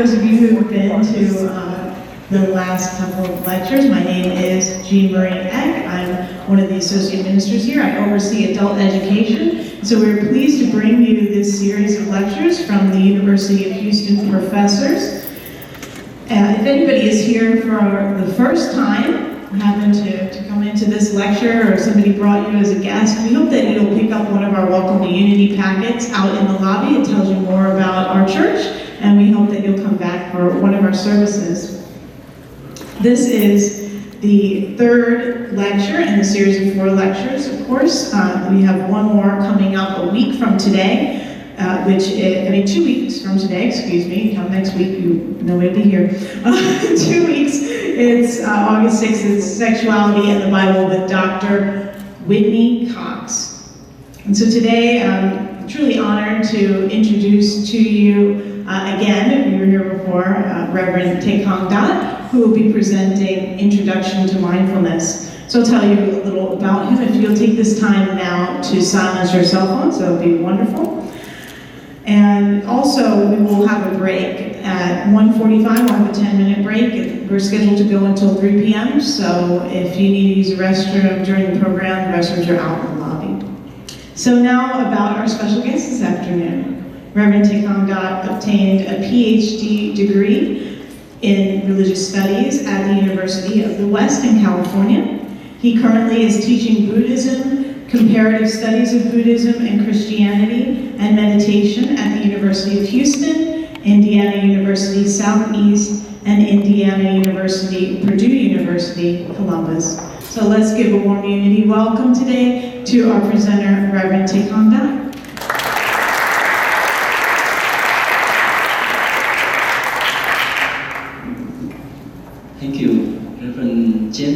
those of you who have been to the last couple of lectures. My name is Jean Marie Eck. I'm one of the associate ministers here. I oversee adult education. So we're pleased to bring you this series of lectures from the University of Houston professors. If anybody is here for the first time, happen to come into this lecture, or somebody brought you as a guest, we hope that you'll pick up one of our Welcome to Unity packets out in the lobby. It tells you more about our church, and we hope that you'll come back for one of our services. This is the third lecture in the series of 4 lectures, of course. We have one more coming up a week from today, 2 weeks from today, excuse me. Come next week, nobody will be here. 2 weeks, it's August 6th, it's Sexuality and the Bible with Dr. Whitney Cox. And so today, I'm truly honored to introduce to you, again, if you were here before, Reverend Thich Hang Dat, who will be presenting Introduction to Mindfulness. So I'll tell you a little about him. If you'll take this time now to silence your cell phones, that would be wonderful. And also, we will have a break. At 1:45, we'll have a 10-minute break. We're scheduled to go until 3 p.m., so if you need to use the restroom during the program, the restrooms are out in the lobby. So now about our special guest this afternoon. Reverend Thich Hang Dat obtained a PhD degree in religious studies at the University of the West in California. He currently is teaching Buddhism, comparative studies of Buddhism and Christianity, and meditation at the University of Houston, Indiana University Southeast, and Indiana University, Purdue University, Columbus. So let's give a warm unity welcome today to our presenter, Reverend Thich Hang Dat. Thank you, Reverend Jen.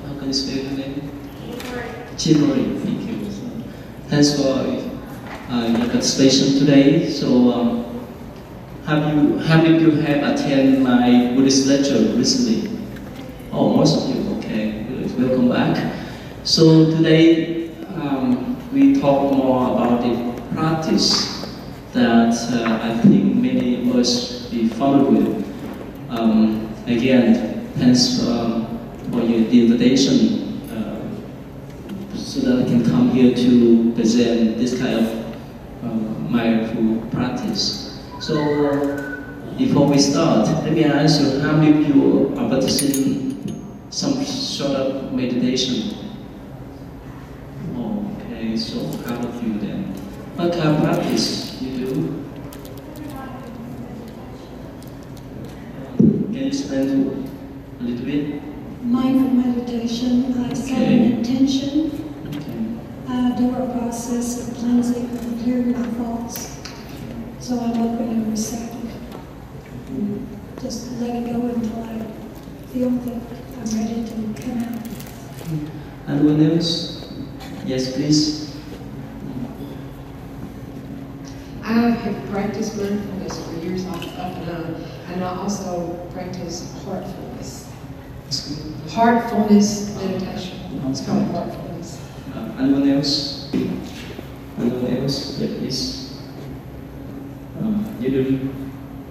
How can you spell your name? Chimori, thank you. Thanks for your participation today. So, how did you have attended my Buddhist lecture recently? Oh, most of you. Okay, good. Welcome back. So today we talk more about the practice that I think many of us be followed with. Again, thanks for the invitation. So that I can come here to present this kind of mindful practice. So before we start, let me ask you, how many of you are practicing some sort of meditation? Okay, so how about you then? What kind of practice you do? Can you explain a little bit? Mindful meditation, I set an intention. Do a process of cleansing and clearing my thoughts. So I'm open and receptive. Just let it go until I feel that I'm ready to come out. Anyone else? Yes, please. I have practiced mindfulness for years off and on, and I also practice heartfulness. Heartfulness meditation. It's called heartfulness. Anyone else? Anyone else? Yeah, please. You do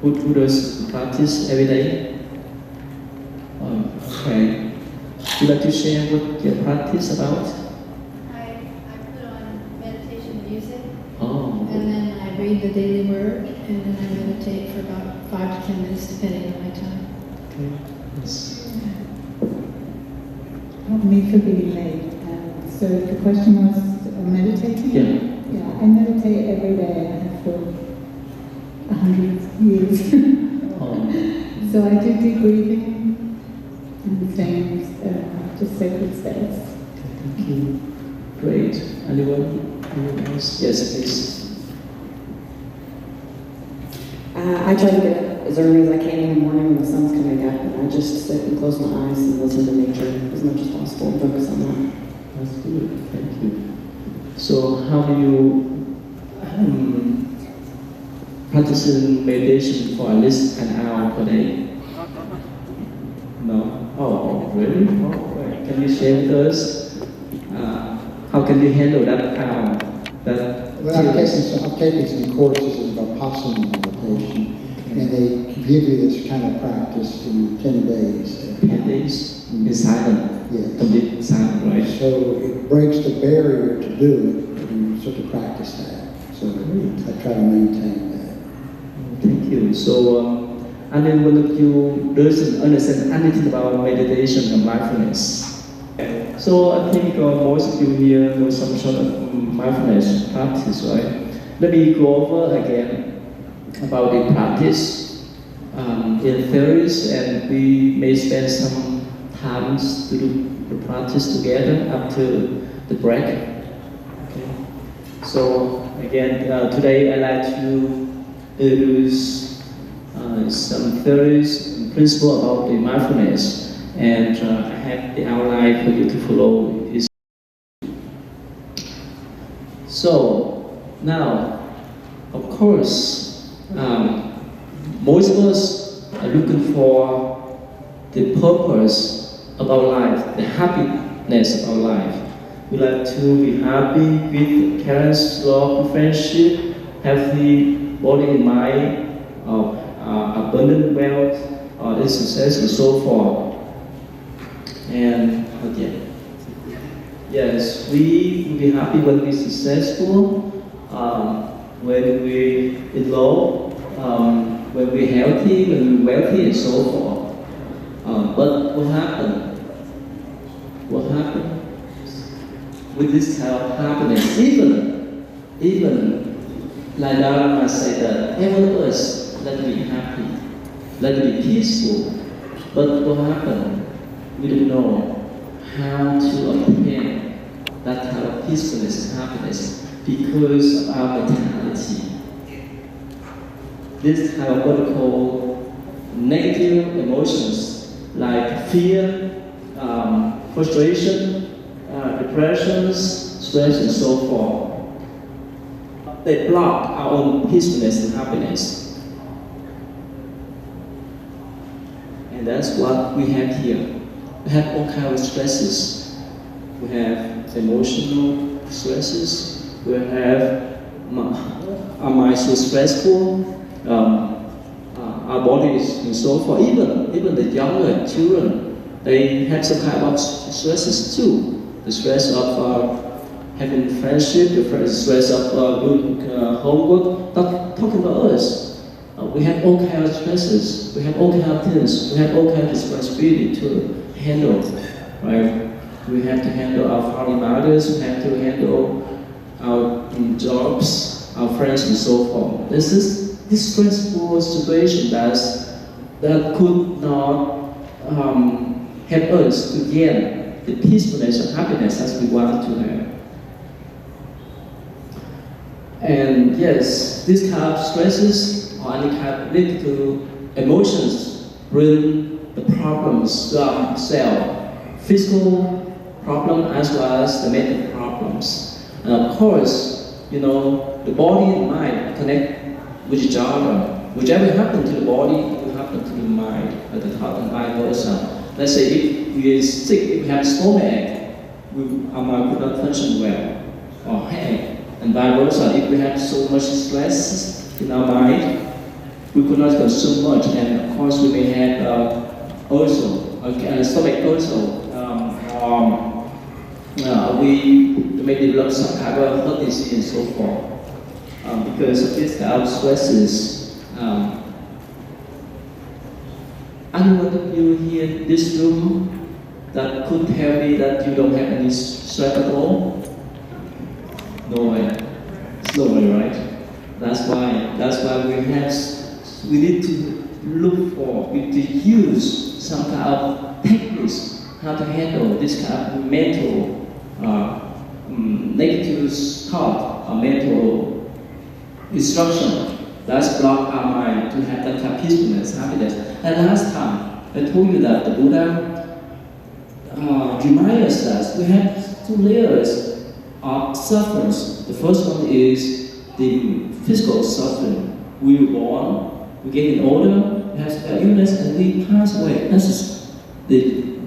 who does practice every day? Okay. Would you like to share what your practice about? I put on meditation music. Oh. And then I read the daily word, and then I meditate for about 5 to 10 minutes, depending on my time. Okay. Yes. Help me for being late. So the question was meditating? Yeah. Yeah, I meditate every day. I have for 100 years. Oh. So I do deep breathing and staying just sacred states. Thank you. Great. Anyone else? Yes, please. I try to get up as early as I can in the morning when the sun's coming up, and I just sit and close my eyes and listen to nature as much as possible and focus on that. That's good. Thank you. So, how do you practice meditation for at least an hour per day? No? Oh, really? Oh, right. Can you share with us? How can you handle that Well, I've taken some courses of Vipassana meditation, And they give you this kind of practice in 10 days. 10 days in silence, Yes. complete silence, right? So it breaks the barrier to do it, and you sort of practice that. So I try to maintain that. Thank you. So, and then one of you doesn't understand anything about meditation and mindfulness. So I think most of you here know some sort of mindfulness practice, right? Let me go over again about the practice in theories, and we may spend some time to do the practice together after the break. Okay. So again, today I'd like to introduce some theories and principles about the mindfulness, and I have the outline for you to follow. So now, of course, most of us are looking for the purpose of our life, the happiness of our life. We like to be happy with parents, love, friendship, healthy body and mind, abundant wealth, and success, and so forth. And again, yes, we will be happy when we're successful, when we're in love, when we're healthy, when we're wealthy, and so forth. But what happened? What happened with this kind of happiness? Even like Dharma said that every of us let it be happy, let it be peaceful. But what happened? We don't know how to obtain that kind of peacefulness and happiness because of our mentality. This kind of what we call negative emotions like fear, frustration, depressions, stress, and so forth. They block our own peacefulness and happiness. And that's what we have here. We have all kinds of stresses. We have emotional stresses. We have our minds so stressful, our bodies and so forth. Even the younger children, they have some kind of stresses too. The stress of having friendship, the stress of doing homework. Not talking about us. We have all kinds of stresses. We have all kinds of things. We have all kinds of responsibility to handle, right? We have to handle our family matters. We have to handle our jobs, our friends, and so forth. This stressful situation that could not help us to gain the peacefulness and happiness as we want to have. And yes, this kind of stresses or any kind of negative emotions bring the problems to ourselves, physical problem as well as the mental problems. And of course, the body and mind connect with each other. Whichever happens to the body will happen to the mind at the top and vice versa. Let's say if we are sick, if we have stomachache, our mind could not function well, or headache. And vice versa, if we have so much stress in our mind, we could not consume much, and of course we may have stomach ulcer. We may develop some kind of heart disease and so forth because of this kind of stresses. Anyone of you here in this room that could tell me that you don't have any stress at all? No way. It's no way, right? That's why we need to look for, we need to use some kind of techniques how to handle this kind of mental negative thought or mental instruction that's block our mind to have that kind of peacefulness, happiness. And last time I told you that the Buddha reminds us that we have two layers of sufferings. The first one is the physical suffering. We were born, we get older, we have an illness, and we pass away. This is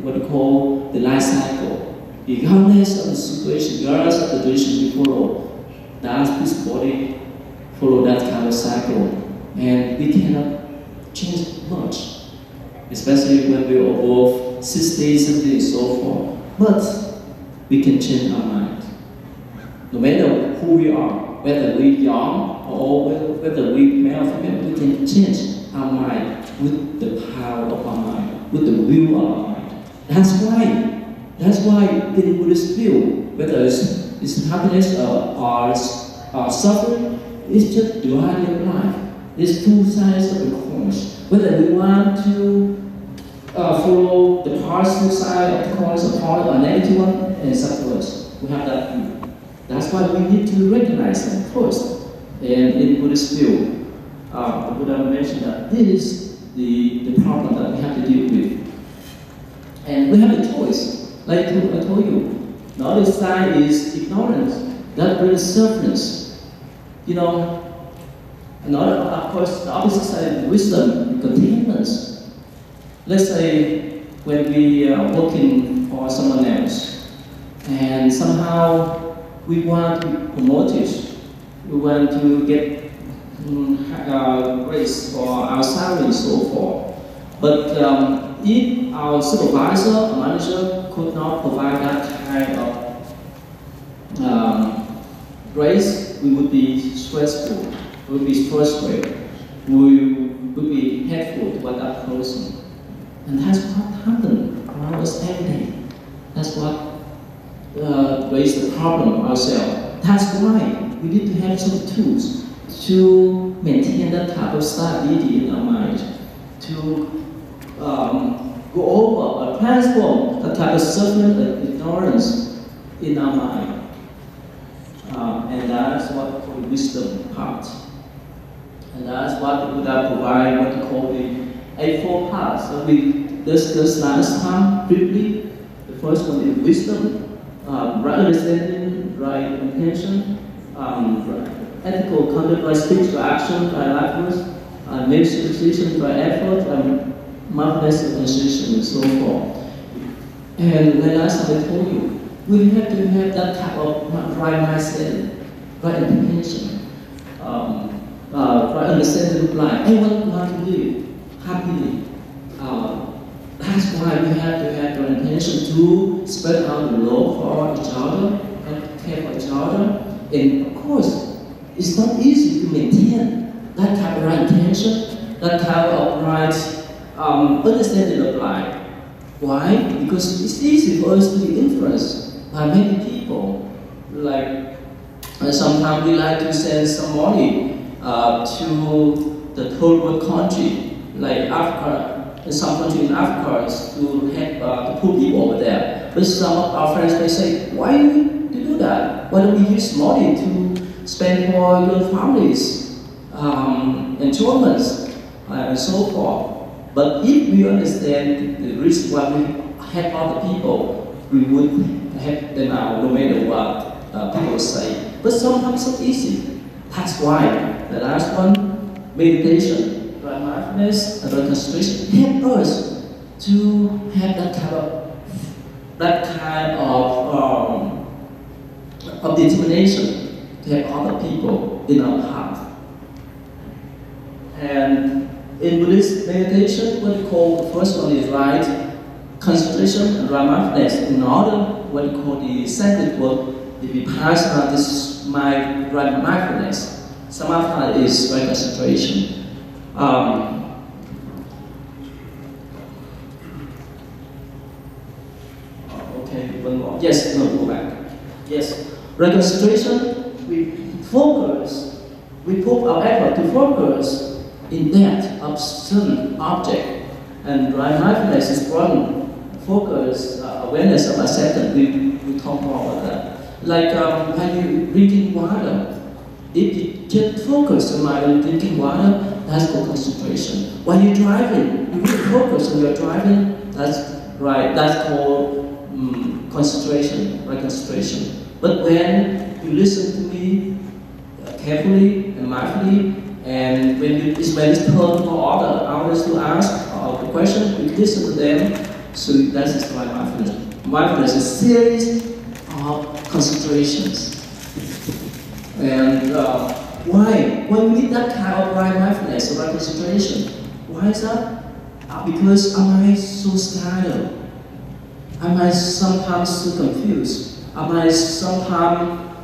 what we call the life cycle. Regardless of the situation, regardless of the tradition we follow, this body follow that kind of cycle. And we cannot change much, especially when we are above 60, 70, and so forth. But we can change our mind. No matter who we are, whether we're young or whether we're male or female, we can change our mind with the power of our mind, with the will of our mind. That's why in Buddhist view, whether it's happiness or suffering, it's just duality of life. There's two sides of the coin. Whether we want to follow the positive side of the coin or negative one, and it's up to us. We have that view. That's why we need to recognize them first. And in Buddhist view, the Buddha mentioned that this is the problem that we have to deal with. And we have a choice. Like I told you, the other side is ignorance. That brings suffering. You know, another, of course, the opposite side is wisdom, containment. Let's say when we are working for someone else, and somehow we want to be promoted, we want to get raise for our salary and so forth. But if our supervisor or manager could not provide that kind of raise, we would be stressful, we would be frustrated, we would be hateful toward that person. And that's what happens around us every day. That's what raise the problem ourselves. That's why we need to have some tools to maintain that type of stability in our mind, to go over or transform that type of suffering and ignorance in our mind. And that's what we call the wisdom part. And that's what the Buddha provides, what we call the Eightfold Path. So we discussed last time briefly. The first one is wisdom, right understanding, right intention, ethical conduct, right speech, right action, right likeness, meditation, right effort, mindfulness, concentration, and so forth. And like last time I told you, we have to have that type of right mindset, right intention, right understanding of life. Everyone wants to live happily. That's why we have to have the intention to spread out the love for each other, care for each other. And of course, it's not easy to maintain that type of right intention, that type of right understanding of life. Why? Because it's easy for us to be influenced by many people. Like sometimes we like to send some money to the third world country, like Africa. In some countries in Africa, to help the poor people over there. But some of our friends may say, why do we do that? Why don't we use money to spend for your families, enjoyments, and so forth? But if we understand the reason why we help other people, we would help them out no matter what people say. But sometimes it's not easy. That's why the last one, meditation. Right mindfulness and right concentration help us to have that kind of determination to help other people in our path. And in Buddhist meditation, what we call the first one is right concentration and right mindfulness. In order, what we call the second word, the vipassana, this is my right mindfulness. Samatha is right concentration. Okay, one more. Yes, no, go back. Yes, concentration, we put our effort to focus in that of certain object. And right mindfulness is one focus, awareness of a second. We talk more about that. Like when you're drinking water, if you just focus on drinking water, that's called concentration. When you're driving, you really focus on your driving, that's right, that's called concentration, right concentration. But when you listen to me carefully and mindfully, and when it's turn for others to ask the question, we listen to them, so that's right mindfulness. Mindfulness is a series of concentrations. And why? When we need that kind of right mindfulness or right concentration, Why is that? Because am I so scattered? Am I sometimes so confused? Am I sometimes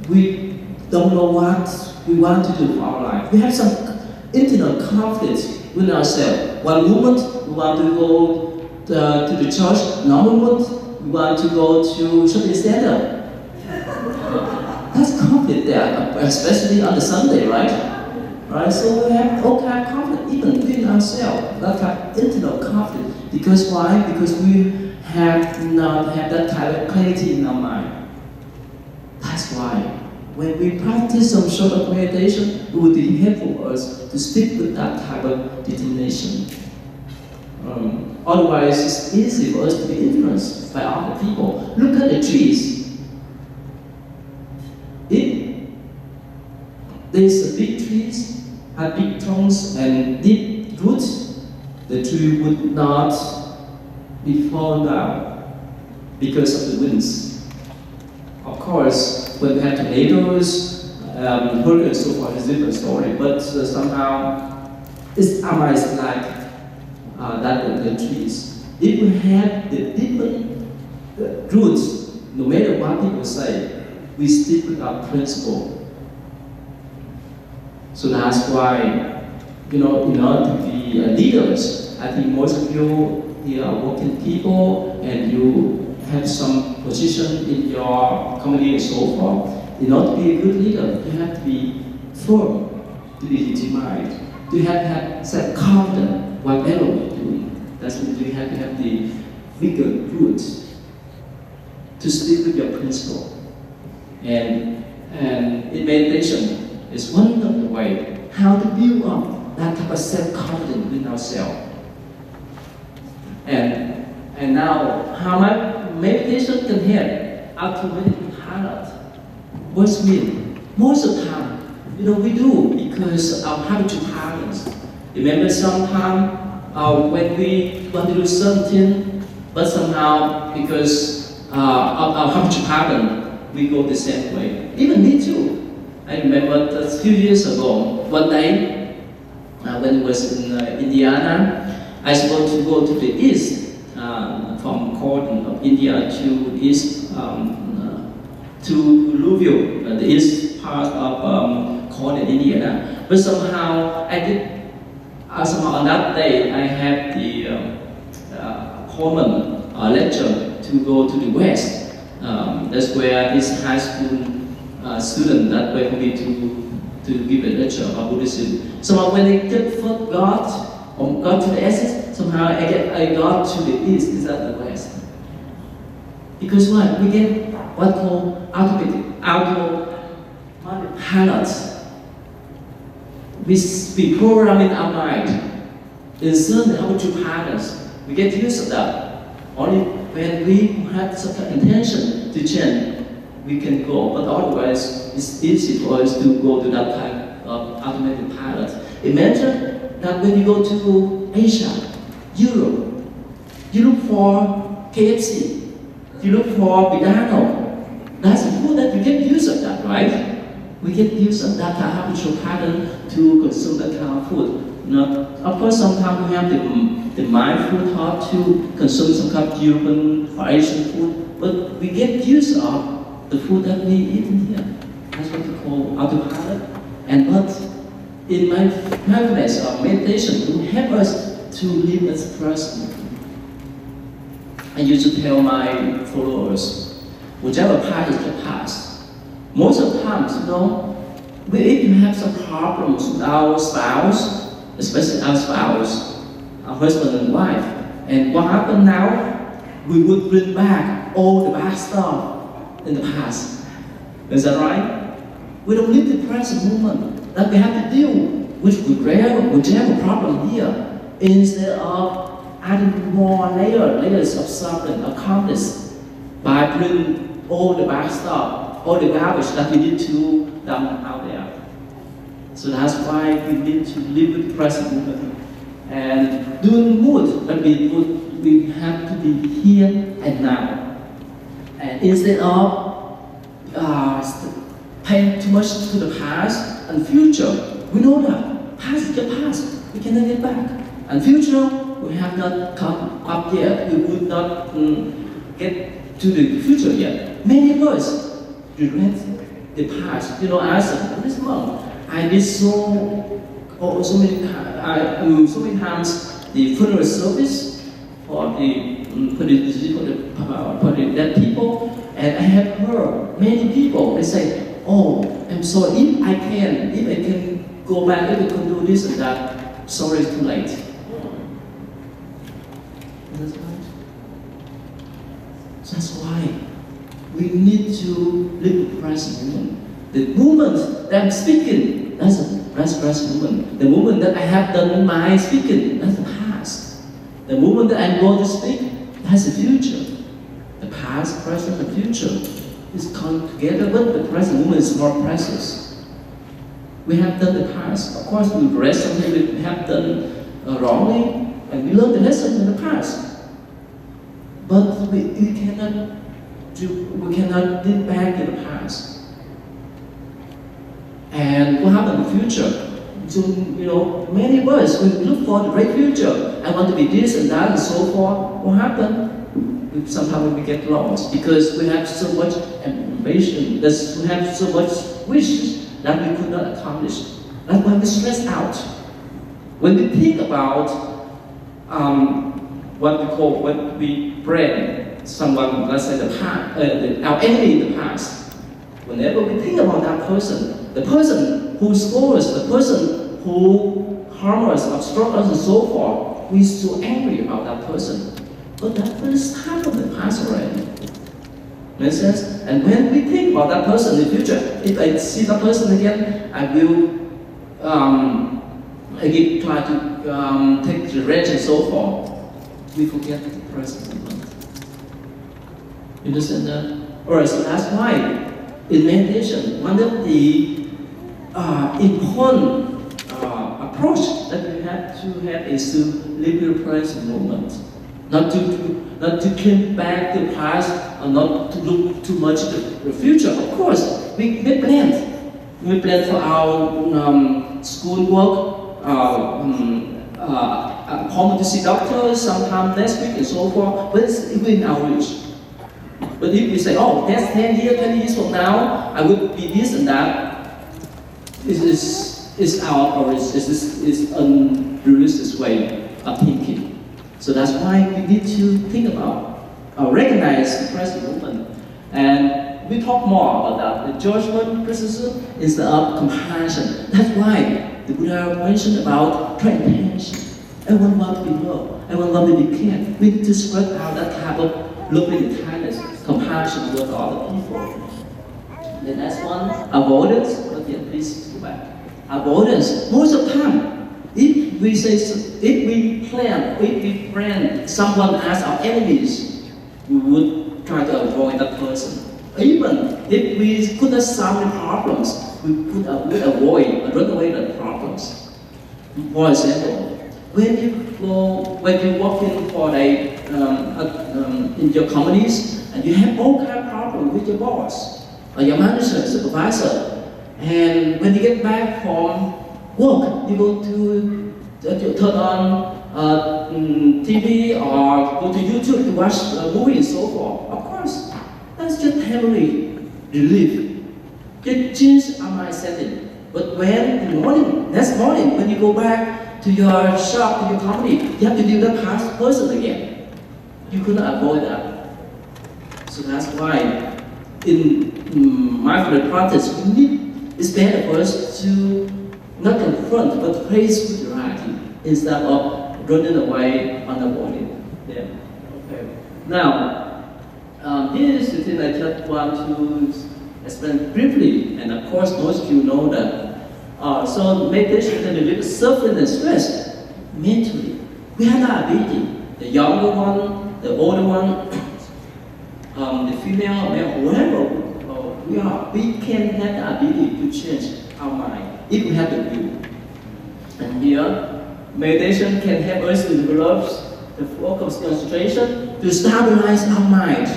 we don't know what we want to do for our life? We have some internal conflict with ourselves. One moment we want to go to the church, another moment we want to go to shopping center. That's conflict there, especially on the Sunday, right? Right? So we have all kind of conflict, even within ourselves. That kind of internal conflict. Because why? Because we have not had that kind of clarity in our mind. That's why when we practice some sort of meditation, it would be helpful for us to stick with that type of determination. Otherwise, it's easy for us to be influenced by other people. Look at the trees. If there's a big trees, have big trunks and deep roots, the tree would not be fallen down because of the winds. Of course, when we have tornadoes, hurricanes and so forth, it's a different story. But somehow, it's almost like that with the trees. If we have the different roots, no matter what people say, we stick with our principle. So that's why, in order to be leaders, I think most of you here are working people and you have some position in your community and so forth. In order to be a good leader, you have to be firm, to be determined, to have self-confidence, whatever you're doing. That's when you have to have the bigger roots to stick with your principle. And in meditation is one of the ways how to build up that type of self-confidence in ourselves. And now, how much meditation can help automatic pilot? What's mean? Most of the time, we do because of habitual patterns. Remember, sometimes when we want to do something, but somehow because of our habitual pattern, we go the same way. Even me too. I remember a few years ago, one day, when I was in Indiana, I was supposed to go to the east, from Cordon of India to east, to Louisville, the east part of Cordon, Indiana. But somehow somehow on that day, I had the appointment lecture to go to the west. That's where this high school student that wait for me to give a lecture about Buddhism. Somehow when I got to the essence, somehow I got to the east instead of the west. Because what? We get what called automatic pilots. We program in our mind in certain habitual patterns. We get used to that. Only when we have some kind of intention to change, we can go. But otherwise, it's easy for us to go to that type of automatic pilot. Imagine that when you go to Asia, Europe, you look for KFC, you look for McDonald's. That's the food that you get used to that, right? We get used to that kind of habitual pattern to consume that kind of food. Of course, sometimes we have the mindful thought to consume some kind of European or Asian food, but we get used to the food that we eat in here. That's what we call autopilot. But in mindfulness or meditation, it will help us to live as a person. I used to tell my followers, whichever path is the path. Most of the times, if you have some problems with our spouse, especially our spouse, our husband and wife, and what happened now, we would bring back all the bad stuff in the past. Is that right? We don't live the present moment that we have to deal with whichever problem here, instead of adding more layers of suffering or conflict by bringing all the bad stuff, all the garbage that we need to dump out there. So that's why we need to live with the present moment. And doing good, that we have to be here and now. And instead of paying too much to the past and future, we know that past is the past. we cannot get back. And future, we have not come up yet. We would not get to the future yet. Many of us regret the past. You know, as this month, I did so many times the funeral service for the dead people, and I have heard many people they say, "Oh, I'm sorry. If I can go back, if I can do this and that, sorry, it's too late." That's right. That's why we need to live the present moment. The moment that I'm speaking, that's the present moment. The moment that I have done my speaking, that's the past. The moment that I'm going to speak, that's the future. The past, present, and future is come together, but the present moment is more precious. We have done the past. Of course, we regret something we have done wrongly, and we learn the lesson in the past. But we cannot live back in the past. And what happens in the future? So, many of us, we look for the great future. I want to be this and that and so forth. What happens? Sometimes we get lost because we have so much ambition, we have so much wishes that we could not accomplish. That's why we stress out. When we think about what we blame someone, let's say our enemy in the past, whenever we think about that person, the person who scores us, the person who harms us, obstructs us, and so forth, we're so angry about that person. But that first happened in the past already. Makes sense? And when we think about that person in the future, if I see that person again, I will try to take revenge and so forth. We forget the present moment. You understand that? Alright, so that's why in meditation, one of the important approach that we have to have is to live in the present moment. Not to claim back the past, or not to look too much to the future. Of course, we plan. We plan for our school work, appointment to see doctors sometime next week and so forth. But it's within our reach. But if we say, "Oh, that's 10 years, 20 years from now, I would be this and that," is unrealistic way of thinking. So that's why we need to think about, recognize the present moment. And we talk more about that. The judgment, criticism, instead of compassion. That's why the Buddha mentioned about intention. Everyone wants to be loved. Everyone wants to be cared. We need to spread out that type of loving kindness, compassion toward other people. The next one, avoidance. Okay, please go back. Avoidance. Most of the time, if we plan someone as our enemies, we would try to avoid that person. Even if we could not solve the problems, we could avoid or run away the problems. For example, when you walk in for in your companies and you have all kind of problems with your boss or your manager, supervisor, and when you get back from work, you go to turn on TV or go to YouTube to watch a movie and so forth. Of course, that's just temporary relief. It changes our mind setting. But when in the morning, next morning, when you go back to your shop, to your company, you have to deal with that past person again. You could not avoid that. So that's why in mindfulness practice, it's better for us to not confront, but face with reality instead of running away and avoiding them. Okay. Now, this is the thing I just want to explain briefly, and of course, most of you know that. So meditation can relieve suffering and stress mentally. We have that ability. The younger one, the older one, the female, male, whatever we can have the ability to change our mind if we have the will. And here, meditation can help us to develop the focus concentration to stabilize our mind.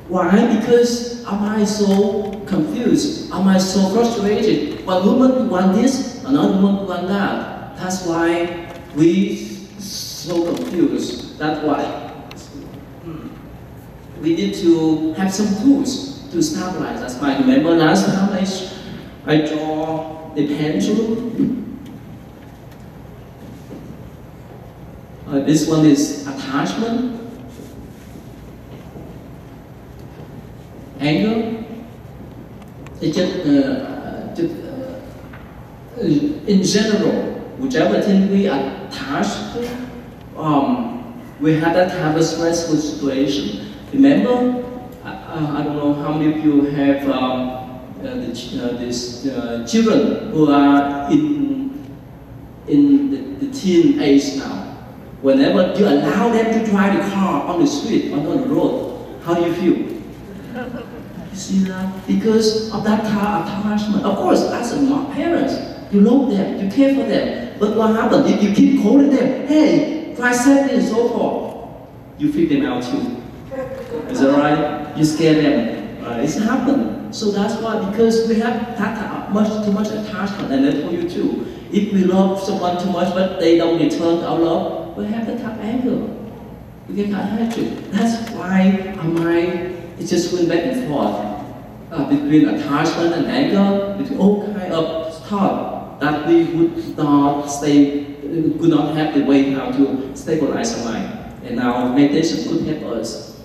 Why? Because our mind is so confused, our mind is so frustrated. One moment we want this, another one that. That's why we so confused. That's why we need to have some tools to stabilize. That's why remember last time I draw the pendulum. This one is attachment, anger. It's just, in general, whichever thing we attach to, we have that type of stressful situation. Remember, I don't know how many of you have these children who are in the teen age now. Whenever you allow them to drive the car on the street, on the road, how do you feel? You see that? Because of that car attachment. Of course, as a parents, you love them, you care for them. But what happens if you keep calling them, hey, drive safely and so forth? You freak them out too. Is that right? You scare them. It's happened. So that's why, because we have that too much attachment, and I told you too. If we love someone too much, but they don't return our love, we have that type of anger. We get attached. That's why our mind is just going back and forth between attachment and anger, between all kind of thought that we would not have the way how to stabilize our mind. And our meditation could help us.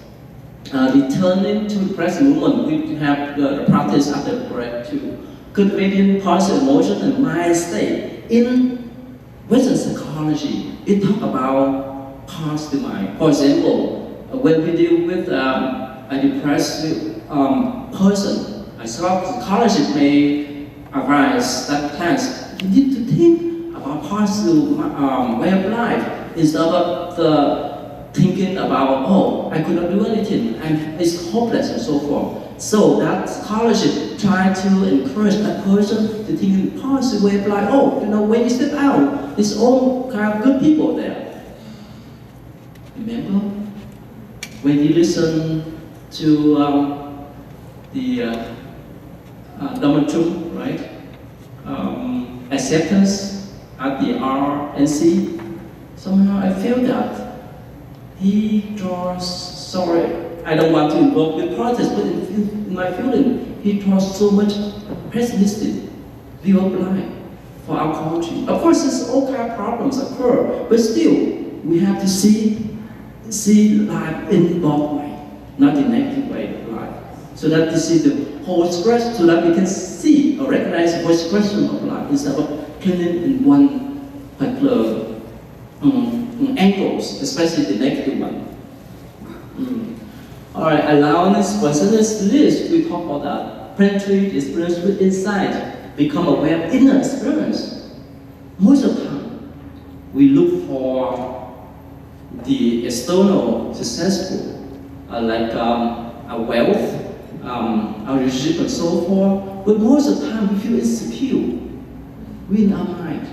Returning to the present moment, we have the practice of the breath too. Cultivating positive emotion and mind state. In Western psychology, it talks about positive mind. For example, when we deal with a depressed person, a psychologist may advise that class, you need to think about positive way of life instead of thinking about, oh, I could not do anything, and it's hopeless and so forth. So that scholarship try to encourage that person to think in a positive way of life. Oh, when you step out, there's all kind of good people there. Remember, when you listen to the Donald Trump, right? Acceptance at the RNC, somehow I feel that he draws, I don't want to involve with politics, but in my feeling, he draws so much pessimistic view of life for our country. Of course, there's all kind of problems occur, but still, we have to see life in both ways, not in negative way of life. So that to see the whole expression, so that we can see or recognize the whole expression of life instead of clinging in one particular angles, especially the negative one. Alright, allowance, presence, list, we talk about that. Penetrate experience with insight, become aware of inner experience. Most of the time, we look for the external successful, like our wealth, our relationship and so forth. But most of the time, we feel insecure within our mind.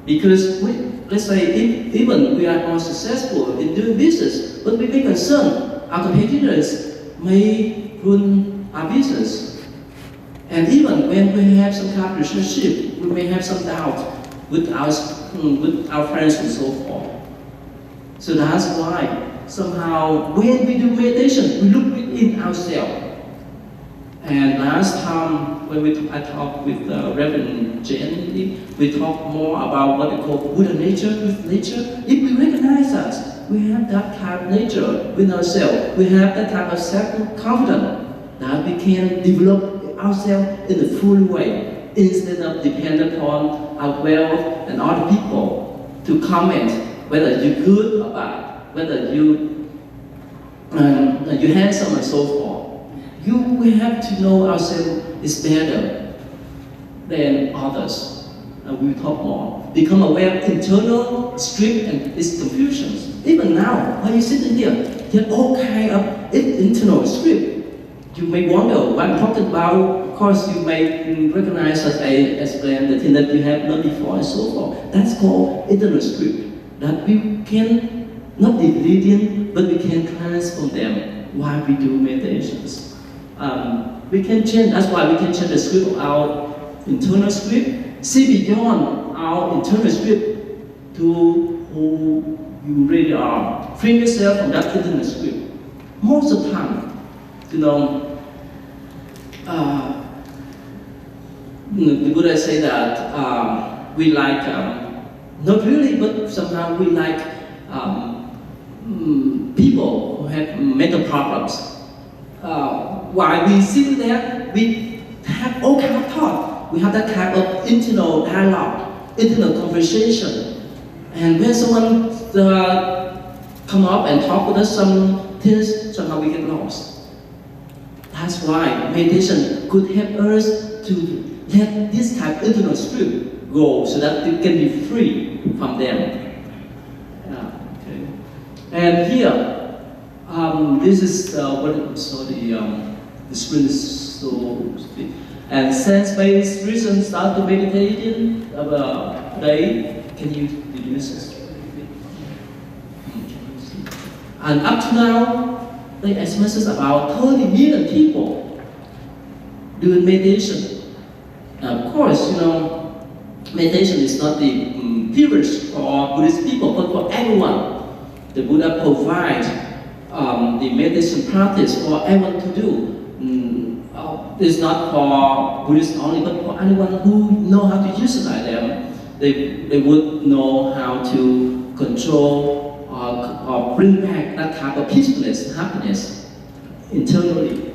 Because let's say even we are more successful in doing business, but we be concerned our competitors may ruin our business. And even when we have some kind of relationship, we may have some doubt with our friends and so forth. So that's why somehow when we do meditation, we look within ourselves. And last time when I talked with Reverend Jenny, we talked more about what we call Buddha nature with nature. If we recognize us, we have that kind of nature with ourselves. We have that kind of self-confidence that we can develop ourselves in a full way instead of depending upon our wealth and other people to comment whether you're good or bad, whether you're handsome and so forth. We have to know ourselves is better than others. We will talk more. Become aware of internal strength and its confusions. Even now, when you sit in here, you have all kind of internal strength. You may wonder what I'm talking about. Of course, you may recognize as I explained the thing that you have learned before and so forth. That's called internal strength. That we can not ingredient, but we can transform them while we do meditations. We can change. That's why we can change the script of our internal script see beyond our internal script to who you really are. Free yourself from that internal script. Most of the time, the Buddha say that we like, not really, but sometimes we like people who have mental problems. While we sit there, we have all kind of thought. We have that kind of internal dialogue, internal conversation. And when someone come up and talk with us some things, somehow we get lost. That's why meditation could help us to let this type of internal script go so that it can be free from them. Yeah, okay. And here, this is the screen is so big. And sense-based reason start to meditation today. Can you reduce this? And up to now, they estimated about 30 million people doing meditation. Of course, meditation is not the privilege for Buddhist people, but for everyone. The Buddha provides the meditation practice for everyone to do. It's not for Buddhists only, but for anyone who know how to utilize them. They would know how to control or bring back that type of peacefulness, happiness internally.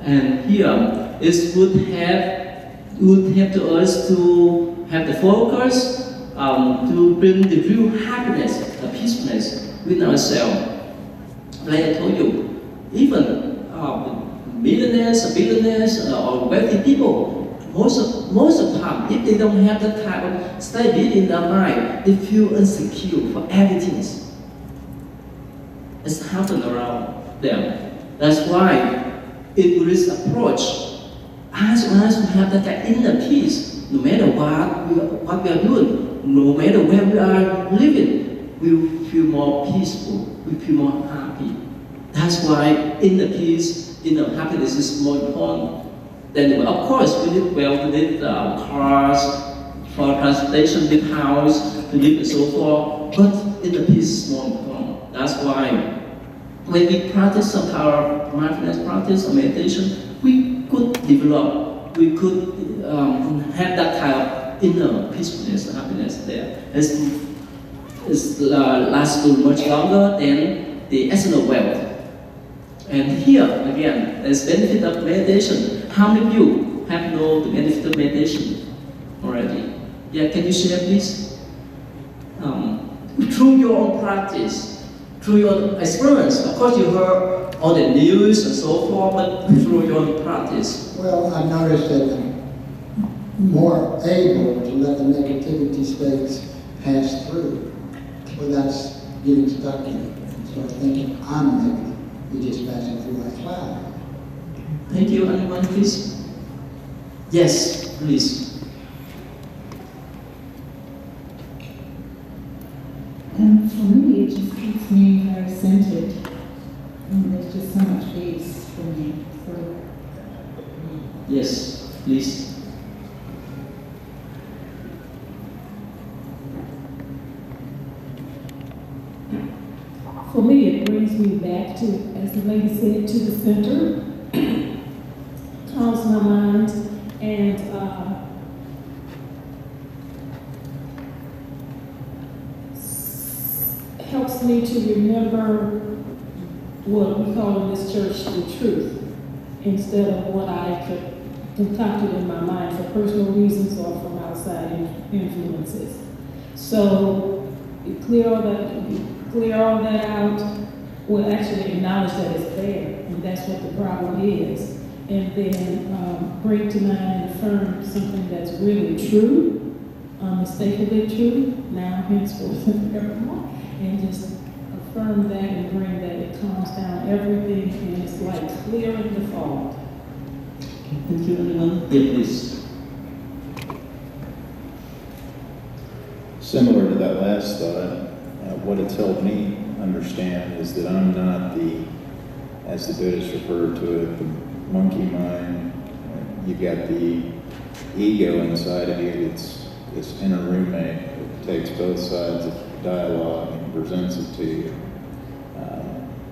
And here, it would help to us to have the focus to bring the real happiness, the peacefulness within ourselves. Like I told you, even billionaires, or wealthy people, most of the time, if they don't have that type of stability in their mind, they feel insecure for everything. It's happening around them. That's why in Buddhist approach, as us to have that kind of inner peace, no matter what we are doing, no matter where we are living, we feel more peaceful, we feel more happy. That's why inner peace, inner happiness is more important than, of course, we need cars for transportation, we need house to live and so forth, but inner peace is more important. That's why when we practice some kind of mindfulness practice or meditation, we could develop, we could have that kind of inner peacefulness and happiness there. It's lasts much longer than the external wealth. And here, again, there's benefit of meditation. How many of you have known the benefit of meditation already? Yeah, can you share, please? Through your own practice, through your experience. Of course, you heard all the news and so forth, but through your own practice. Well, I noticed that I'm more able to let the negativity states pass through without getting stuck in it. So I think I'm maybe just passing through like a cloud. Thank you. Anyone, please? Yes, please. And for me, it just keeps me very centered. And there's just so much peace for me. So, Yes, please. for me, it brings me back to, as the lady said, to the center, calms my mind, and helps me to remember what we call in this church the truth, instead of what I could concocted in my mind for personal reasons or from outside influences. So you clear all that out. Well, actually acknowledge that it's there, and that's what the problem is, and then bring to mind and affirm something that's really true, unmistakably true, now, henceforth, and forevermore, and just affirm that and bring that. It calms down everything, and it's like clearing the fog. Thank you, anyone? Yeah, please. Similar to that last thought, what it's helped me understand is that I'm not the, as the Buddhists refer to it, the monkey mind. You've got the ego inside of you that's this inner roommate that takes both sides of dialogue and presents it to you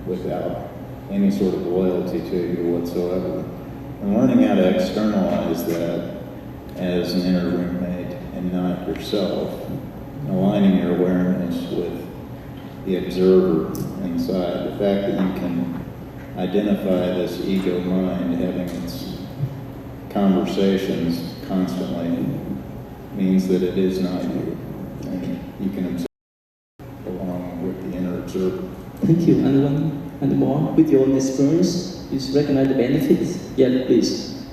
without any sort of loyalty to you whatsoever. And learning how to externalize that as an inner roommate and not yourself, aligning your awareness with the observer inside, the fact that you can identify this ego mind having its conversations constantly means that it is not you, and you can observe along with the inner observer. Thank you. And more with your own experience, you recognize the benefits. Yeah, please.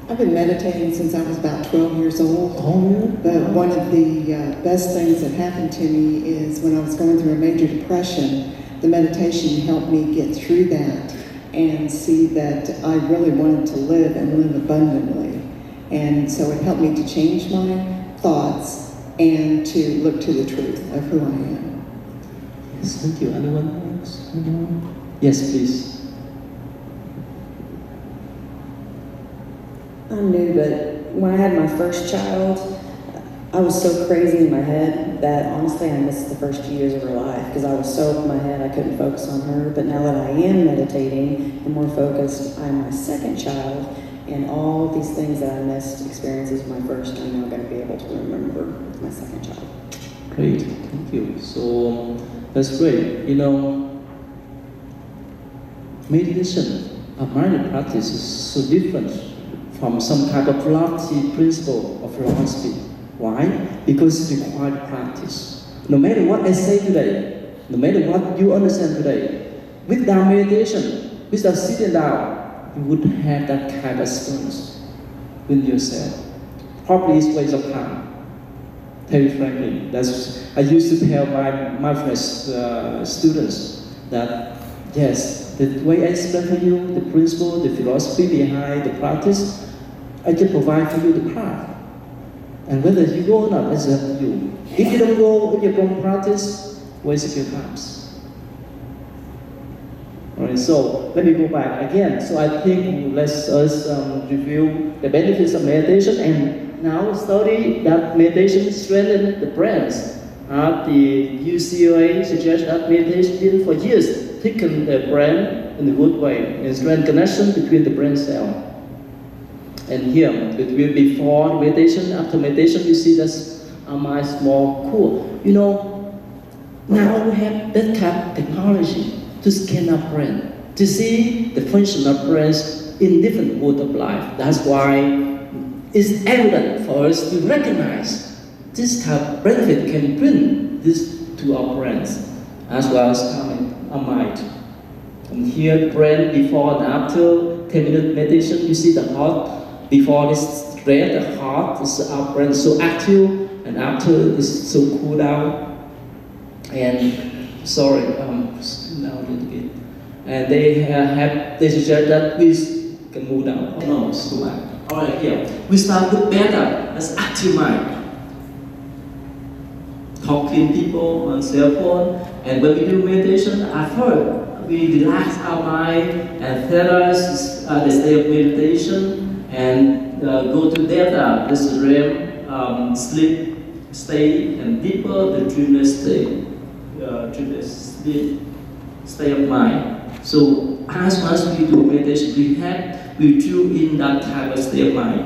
I've been meditating since I was about 12 years old. Oh, yeah. But one of the best things that happened to me is when I was going through a major depression, the meditation helped me get through that and see that I really wanted to live and live abundantly. And so it helped me to change my thoughts and to look to the truth of who I am. Yes, thank you. Anyone else? Anyone? Yes, please. I knew that when I had my first child, I was so crazy in my head that honestly I missed the first 2 years of her life because I was so up in my head I couldn't focus on her. But now that I am meditating and more focused, I'm my second child, and all these things that I missed experiences with my first, I'm now going to be able to remember with my second child. Great, thank you. So that's great. You know, meditation, a mindful practice is so different from some kind of lofty principle of philosophy. Why? Because it requires practice. No matter what I say today, no matter what you understand today, without meditation, without sitting down, you wouldn't have that kind of experience with yourself. Probably it's waste of time. Tell you frankly, I used to tell my mindfulness students that yes, the way I explain to you the principle, the philosophy behind the practice, I can provide for you the path. And whether you go or not, it's up to you. If you don't go with your own practice, waste your times. Alright, so let me go back again. So I think let's review the benefits of meditation and now study that meditation strengthens the brains. The UCLA suggests that meditation for years thicken the brain in a good way and strengthen connection between the brain cells. And here, before meditation, after meditation, you see that's our mind more cool. You know, now we have that kind of technology to scan our brain, to see the function of brains in different modes of life. That's why it's evident for us to recognize this type of benefit can bring this to our brains, as well as our mind. And here, the brain before and after 10-minute meditation, you see the heart. Before this stress, the heart is our brain so active, and after it's so cool down. And sorry, now a little bit. And they suggest that we can move down. No, it's too much. All right, here we start with better. That's active mind. Talking to people on cell phone, and when we do meditation, at first we relax our mind and tell us the state of meditation. And go to delta, this is REM, sleep state, and deeper, the dreamless state, state of mind. So as much as we do meditation, we tune in that type of state of mind.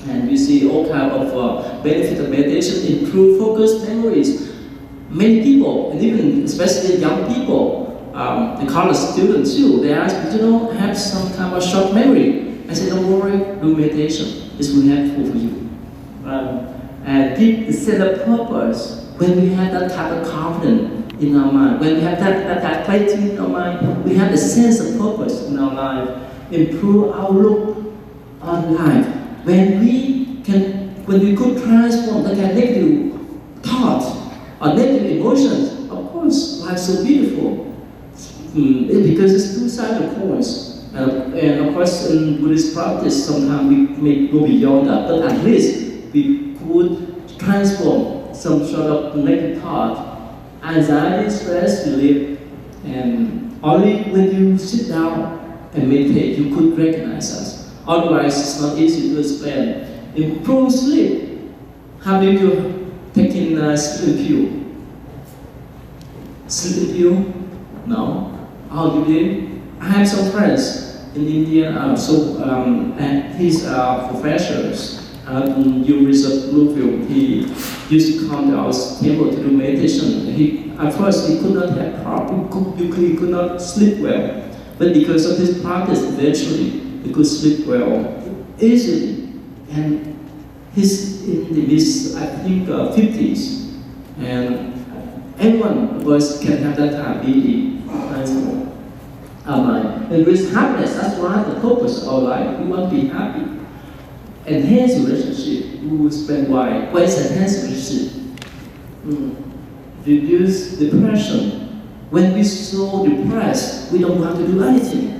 And we see all kind of benefits of meditation, improve focus, memories. Many people, and even especially young people, the college students too, they ask, have some kind of short memory. I said, don't worry, do meditation. This will be helpful for you. And keep the sense of purpose. When we have that type of confidence in our mind, when we have that clarity in our mind, we have the sense of purpose in our life, improve our look on life. When we could transform that kind of negative thoughts or negative emotions, of course, life's so beautiful. Because it's two sided coins. And of course, in Buddhist practice, sometimes we may go beyond that, but at least we could transform some sort of negative thought, anxiety, stress, relief, and only when you sit down and meditate, you could recognize us. Otherwise, it's not easy to explain. Improve sleep. How do you take in sleeping pill? Sleeping pill? No. How you did? I have some friends in India, and he's professors. University of Bluefield, he used to come to our table to do meditation. At first, he could not have problem. He could not sleep well, but because of his practice, eventually he could sleep well easily. And he's in his, I think, 50s, and anyone can have that ability. And with happiness, that's why the purpose of our life. We want to be happy. Enhance relationship. We will explain why. Why is enhance relationship? Reduce depression. When we're so depressed, we don't want to do anything.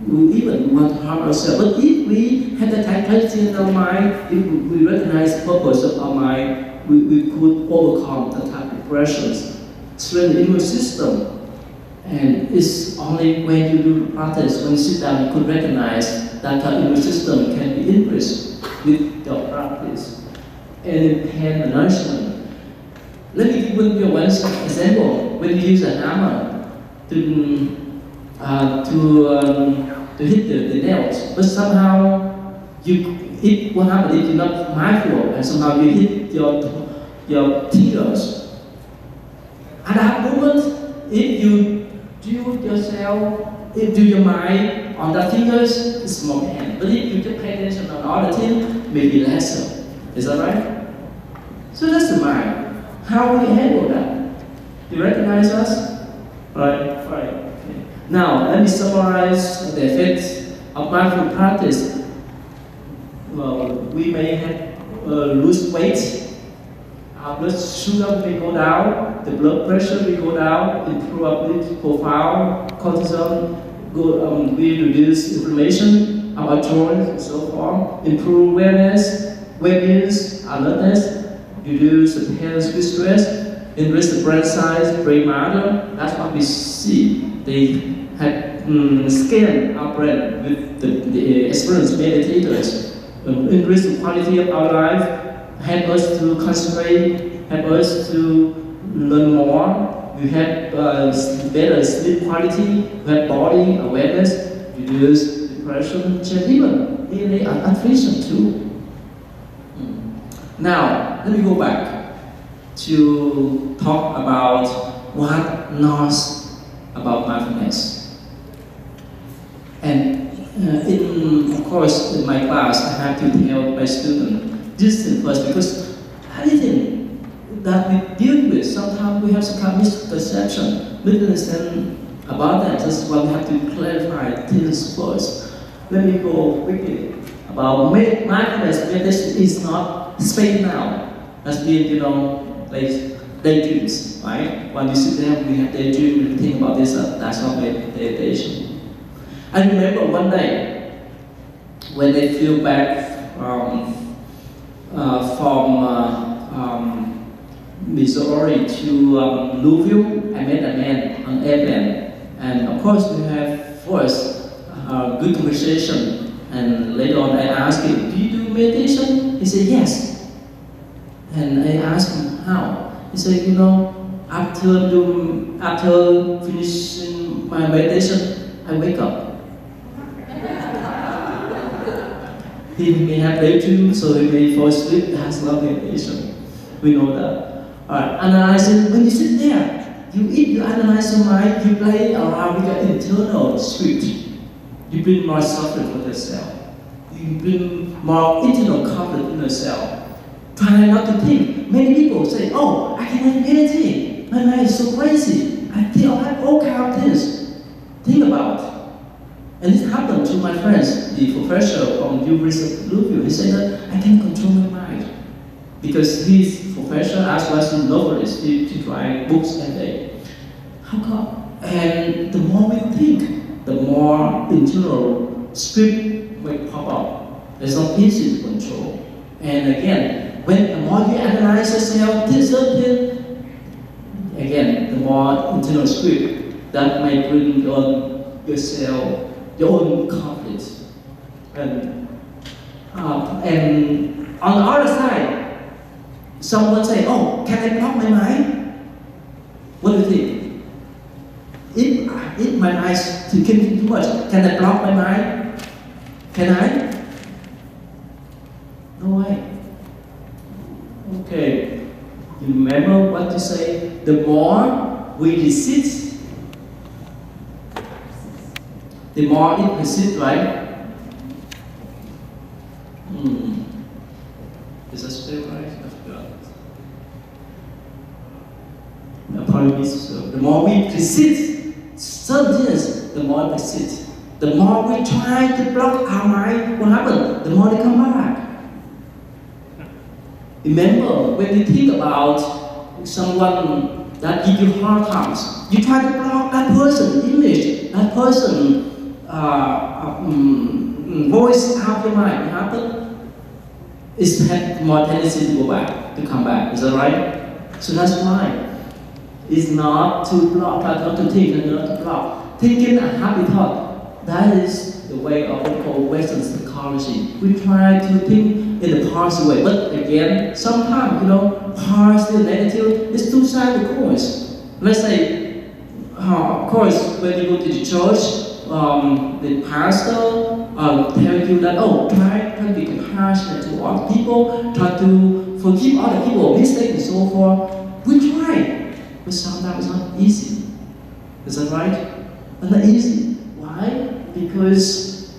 We even want to harm ourselves. But if we have that clarity in our mind, if we recognize the purpose of our mind, we could overcome the type of depressions. Strengthen the immune system. And it's only when you do the practice, when you sit down, you could recognize that the immune system can be increased with your practice. And in pain management. Let me give you one example. When you use a hammer to hit the nails, but somehow what happens if you're not mindful and somehow you hit your fingers. At that moment, if you do your mind on the fingers, it's more pain. But if you just pay attention on other things, maybe lesser. Is that right? So that's the mind. How we handle that? You recognize us? Right. Okay. Now, let me summarize the effects of mindful practice. Well, we may have lose weight. Our blood sugar may go down, the blood pressure will go down, improve our lipid profile, cortisol, we reduce inflammation of our joints and so forth, improve awareness, alertness, reduce the health stress, increase the brain size, brain matter. That's what we see. They have scanned our brain with the experienced meditators, increase the quality of our life, help us to concentrate, help us to learn more. We have better sleep quality, we have body awareness, reduce depression, even attrition too. Now, let me go back to talk about what knows about mindfulness. And of course, in my class, I have to tell my students this thing first, because anything that we deal with, sometimes we have some kind of misperception, misunderstanding about that. That's why we have to clarify things first. Let me go quickly about mindfulness. Meditation is not stay now. That's being, like daydreams, right? When you sit there, we have daydream, we think about this, that's not meditation. I remember one day when I flew back from Missouri to Louisville, I met a man on airplane, and of course we have first good conversation, and later on I asked him, do you do meditation? He said yes, and I asked him how. He said, after finishing my meditation, I wake up. He may have daydream, so he may fall asleep. That's not meditation. We know that. Alright, analyzing. When you sit there, you eat, you analyze your mind, you play around with your internal script. You bring more suffering for yourself. You bring more internal conflict in yourself. Try not to think. Many people say, oh, I cannot do anything. My mind is so crazy. I think I have all kinds of things. Think about it. And this happened to my friends, the professor from University of Louisville. He said that I can control my mind. Because his professor as well as a novelist, he write books every day. How come? And the more we think, the more internal script will pop up. It's not easy to control. And again, when the more you analyze yourself, again, the more internal script that may bring on yourself your own conflict. And on the other side, someone say, "Oh, can I block my mind?" What do you think? If my mind is thinking too much, can I block my mind? Can I? No way. Okay. You remember what you say? The more we resist, the more it persists, right? Is that still right? I forgot. Apologies. The more we persist, certain things, the more it persists. The more we try to block our mind, what happens? The more they come back. Remember, when you think about someone that gives you hard times, you try to block that person image, that person voice out your mind. What happens? It's have more tendency to go back, to come back. Is that right? So that's why it's not to block, not to think, and not to block. Thinking a happy thought. That is the way of what we call Western psychology. We try to think in a positive way, but again, sometimes positive, negative, it's two sides of the coin. Let's say, of course, when you go to the church, the pastor tell you that try to be compassionate to other people, try to forgive other people, mistakes and so forth. We try, but sometimes it's not easy. Is that right? It's not easy. Why? Because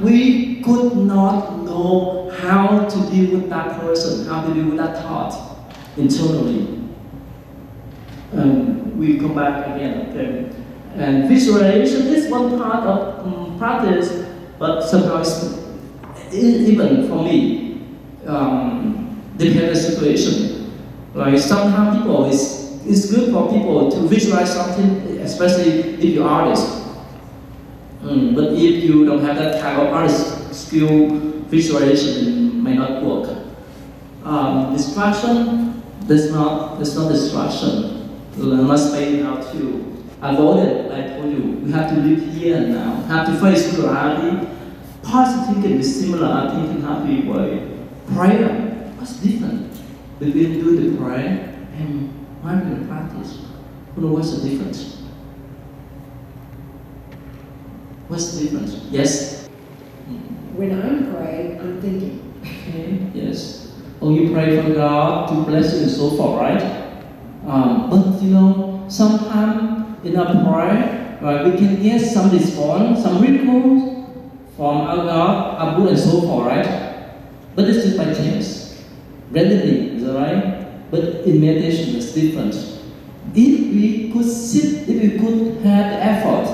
we could not know how to deal with that person, how to deal with that thought internally. We come back again. Okay. And visualization is one part of practice, but somehow even for me, depends on the situation. Like sometimes it's good for people to visualize something, especially if you're artist. But if you don't have that kind of artist skill, visualization may not work. Distraction, that's not distraction. We must fade it out too. Avoid it, I told you. We have to live here and now. Have to face reality. Positive thinking is similar thinking happy way. Prayer, what's different between doing the prayer and mindfulness practice? What's the difference? What's the difference? Yes? When I'm praying, I'm thinking. Okay, yes. You pray for God to bless you and so forth, right? But sometimes in our prayer, we can get some response, some miracles from our God, our Buddha and so forth, right? But it's just by chance. Randomly, is that right? But in meditation, it's different. If we could have the effort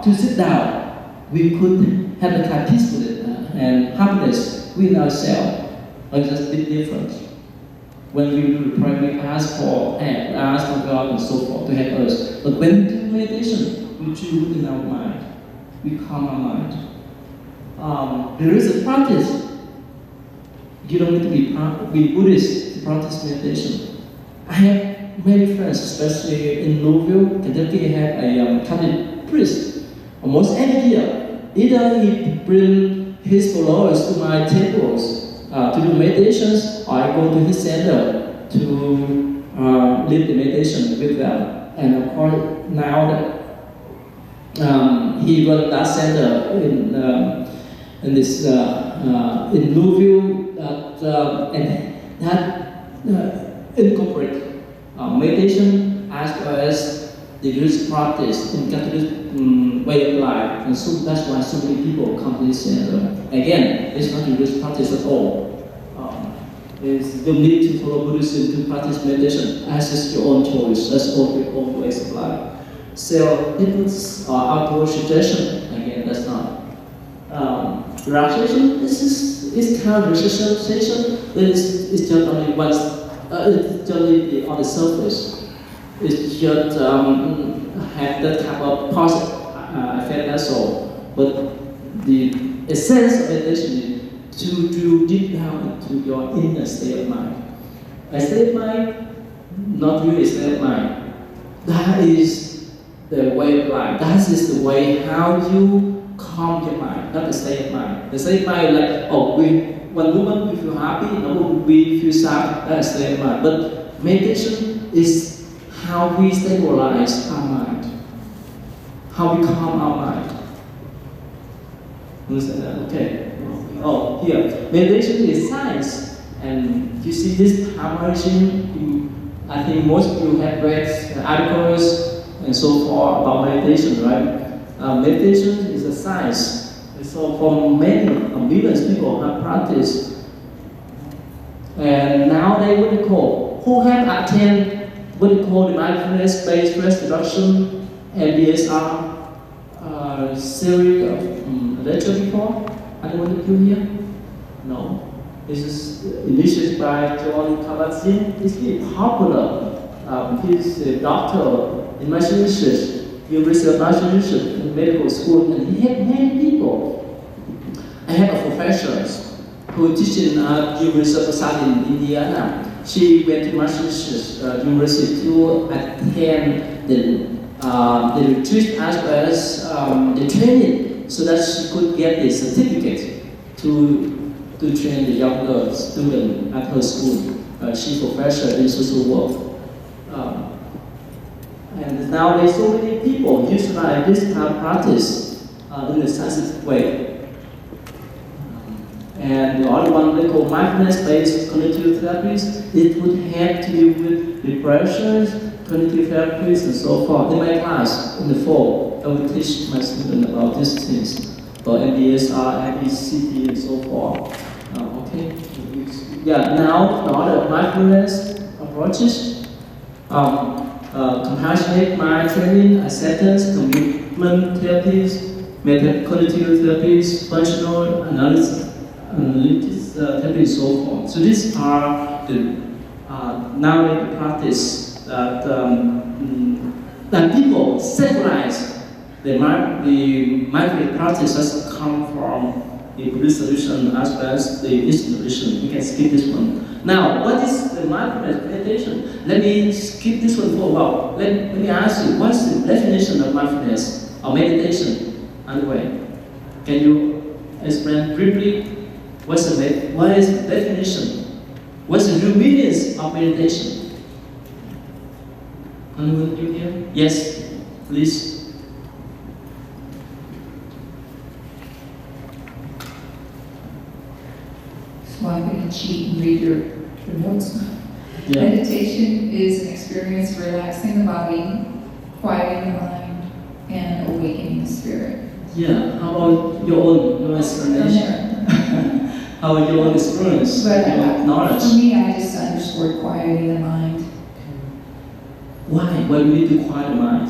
to sit down, we could have the kind of peacefulness and happiness within ourselves. But it's a bit different. When we pray, we ask for God and so forth to help us. But when we do meditation, we choose within our mind. We calm our mind. There is a practice. You don't need to be Buddhist to practice meditation. I have many friends, especially in Louisville, Kentucky. I have a Catholic priest. Almost every year, either he brings his followers to my tables to do meditations, or I go to his center to lead the meditation with them. And of course, now that he runs that center in Louisville, and that incorporate meditation as well as the religious practice in Catholic way of life, and so that's why so many people come to this center. Again, it's not religious practice at all. You don't need to follow Buddhism to practice meditation. That's just your own choice. That's all your own ways of life. So it's outward suggestion. Again, that's not. Relaxation is kind of relaxation, but it's just only once. It's only on the surface. It's just have that type of positive effect, that's all. But the essence of meditation is to drill deep down into your inner state of mind. A state of mind, not really a state of mind. That is the way of life. That is the way how you calm your mind, not the state of mind. The state of mind is like, oh, one moment we feel happy, another moment we feel sad, that's the state of mind. But meditation is how we stabilize our mind, how we calm our mind. Understand that? Okay. Oh, here. Meditation is science. And you see this harmonization, I think most of you have read articles and so forth about meditation, right? Meditation is a science. So for many millions of people have practiced. And nowadays what they call, who have attended what they call the mindfulness-based stress reduction, MBSR series of lecture before? Anyone of you here? No. This is initiated by John Kabat-Zinn. He's very popular. He's a doctor in Massachusetts, University of Massachusetts, in medical school, and he had many people. I have a professor who teaches at University of South in Indiana. She went to Massachusetts University to attend the retreat as well as the training, so that she could get the certificate to train the younger student at her school. She's a professor in social work. And now there's so many people utilize this type of practice in a scientific way. And the other one they call mindfulness-based cognitive therapies. It would have to do with depression, cognitive therapies, and so forth. In my class, in the fall, I will teach my students about these things, about MBSR, MBCT, and so forth. Okay. Yeah. Now, the other mindfulness approaches, compassionate mind training, acceptance, commitment therapies, meta-cognitive therapies, functional analysis therapy, and so forth. So these are the nowadays practice that people secularize the mindfulness practice has come from the Buddhist tradition as well as the Eastern tradition. We can skip this one. Now, what is the mindfulness meditation? Let me skip this one for a while. Let me ask you, what's the definition of mindfulness or meditation? Anyway, can you explain briefly what is the definition? What's the real meaning of meditation? Anyone you here? Yes, please. So I'm going to cheat and read your notes. Yeah. Meditation is an experience of relaxing the body, quieting the mind, and awakening the spirit. Yeah, how about your explanation? How about your own experience, But your knowledge? for me, I just underscored quieting the mind. Why? Why do we need to quiet the mind?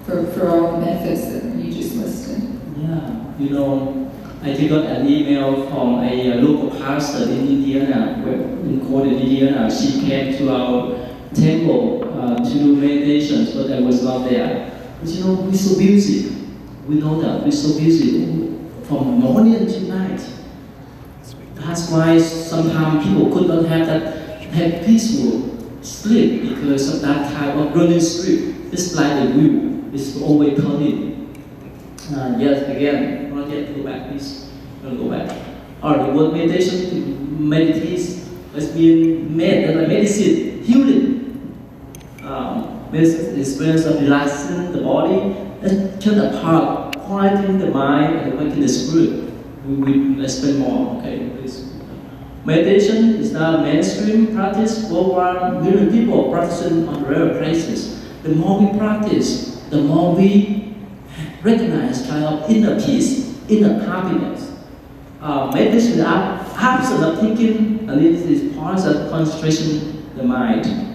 For all the benefits that you just listed. Yeah, you know, I got an email from a local pastor in Indiana, in Indiana. She came to our temple to do meditations, but I was not there. But you know, we're so busy. We know that we're so busy from morning to night. That's why sometimes people could not have peaceful sleep because of that type of running sleep. It's like the wheel. It's always turning. Yes, again, not yet, go back, please. Don't go back. Alright, the word meditation, to meditate, has been made as a medicine, healing. Medicine is the experience of relaxing the body and turn apart, quieting the mind and awakening the spirit. We will explain more, okay, please. Meditation is now a mainstream practice worldwide. Millions of people practicing on rare places. The more we practice, the more we recognize kind of inner peace, inner happiness. Meditation is the absence of thinking, and it is part of concentration the mind.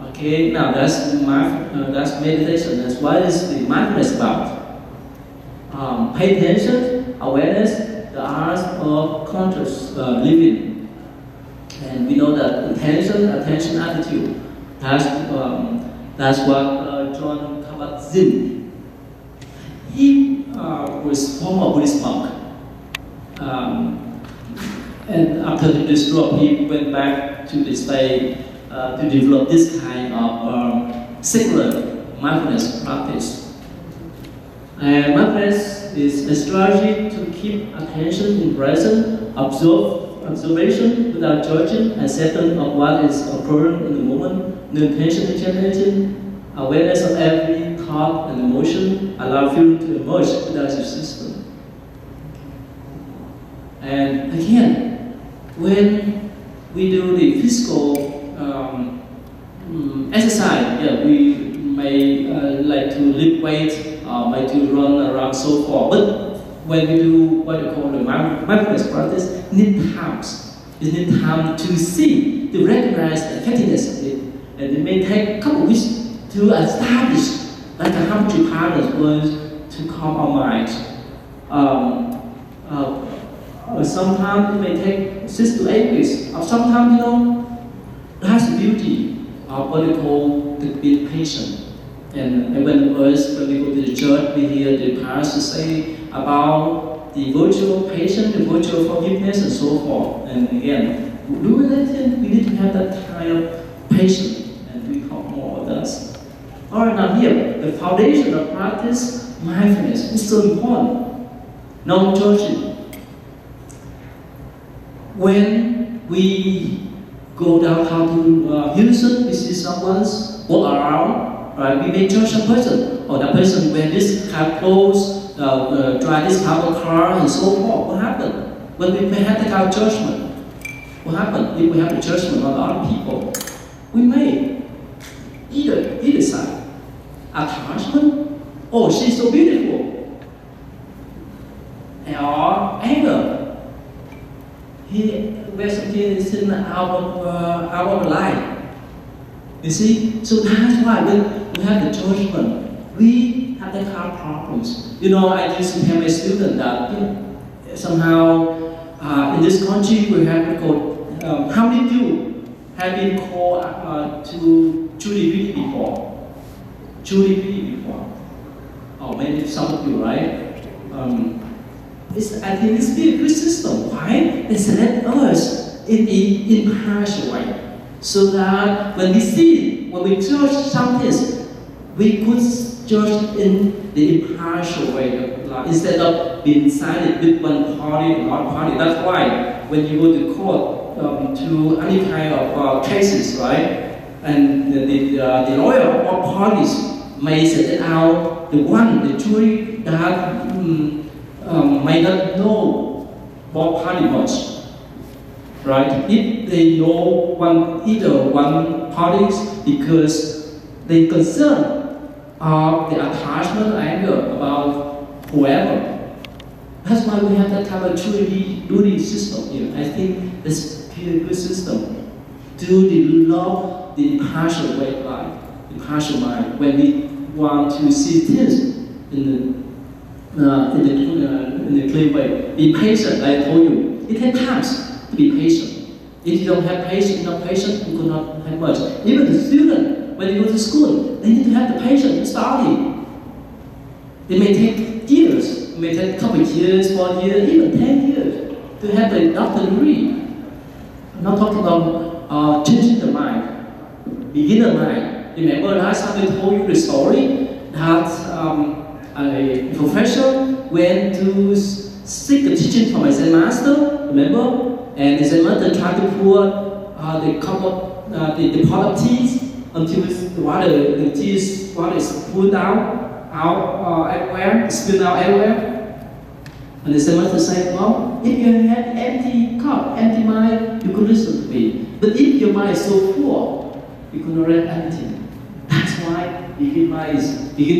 Okay, now that's meditation. That's what is the mindfulness about. Pay attention, awareness, the art of conscious living. And we know that attention, attitude. That's what John Kabat-Zinn. He was former Buddhist monk. And after this drop, he went back to the state to develop this kind of secular mindfulness practice. And mindfulness is a strategy to keep attention in present, observation without judging, acceptance of what is occurring in the moment, no intention generating, awareness of every thought and emotion, allow feeling to emerge without resistance. And again, when we do the physical exercise, yeah, we may like to lift weight, may to run around so forth. But when we do what we call the mindfulness practice, it needs time. It needs time to see, to recognize the effectiveness of it. And it may take a couple of weeks to establish, like a habitual patterns was to calm our mind. Sometimes it may take 6 to 8 weeks. Or sometimes, that's the beauty of what we call to be patient. And when we go to the church, we hear the pastor say about the virtual patience, the virtual forgiveness, and so forth. And again, we need to have that kind of patience, and we talk more about that. All right, now here, the foundation of practice, mindfulness, is so important. Non-judging. When we go downtown to Houston, we see someone walk around, right? We may judge a person, or that person wear this kind of clothes, drive this kind of car, and so forth. What happened? When we may have that kind of judgment, what happened if we have a judgment on other people? We may either side, attachment, oh, she's so beautiful, or anger. Where something is out of life. You see? So that's why when we have the judgment, we have that kind of problems. I used to tell my students that somehow in this country we have recorded how many of you have been called to Julie Beauty before? Julie Beauty before? Oh, maybe some of you, right? I think it's a good system. Why? They select us in the impartial way. So that when we judge something, we could judge in the impartial way. Instead of being sided with one party or another party. That's why when you go to court to any kind of cases, right? And the lawyer of all parties may set out the jury that may not know both party much, right? If they know either one parties because they concern the attachment, anger about whoever. That's why we have that kind of duty system here. I think it's a good system to love the impartial way of life, impartial mind. When we want to see things in the clear way. Be patient, I told you. It takes time to be patient. If you don't have patience, enough patience, you could not have much. Even the student, when they go to school, they need to have the patience to study. It may take years. It may take a couple of years, 4 years, even 10 years to have the doctorate degree. I'm not talking about changing the mind, beginner mind. Remember last time I told you the story that a professor went to seek the teaching from a Zen master, remember? And the Zen master tried to pour the cup of the pot of tea until the tea water is poured down out everywhere, spilled out everywhere. And the Zen master said, well, if you had empty cup, empty mind, you could listen to me. But if your mind is so full, you could not read anything. That's why beginner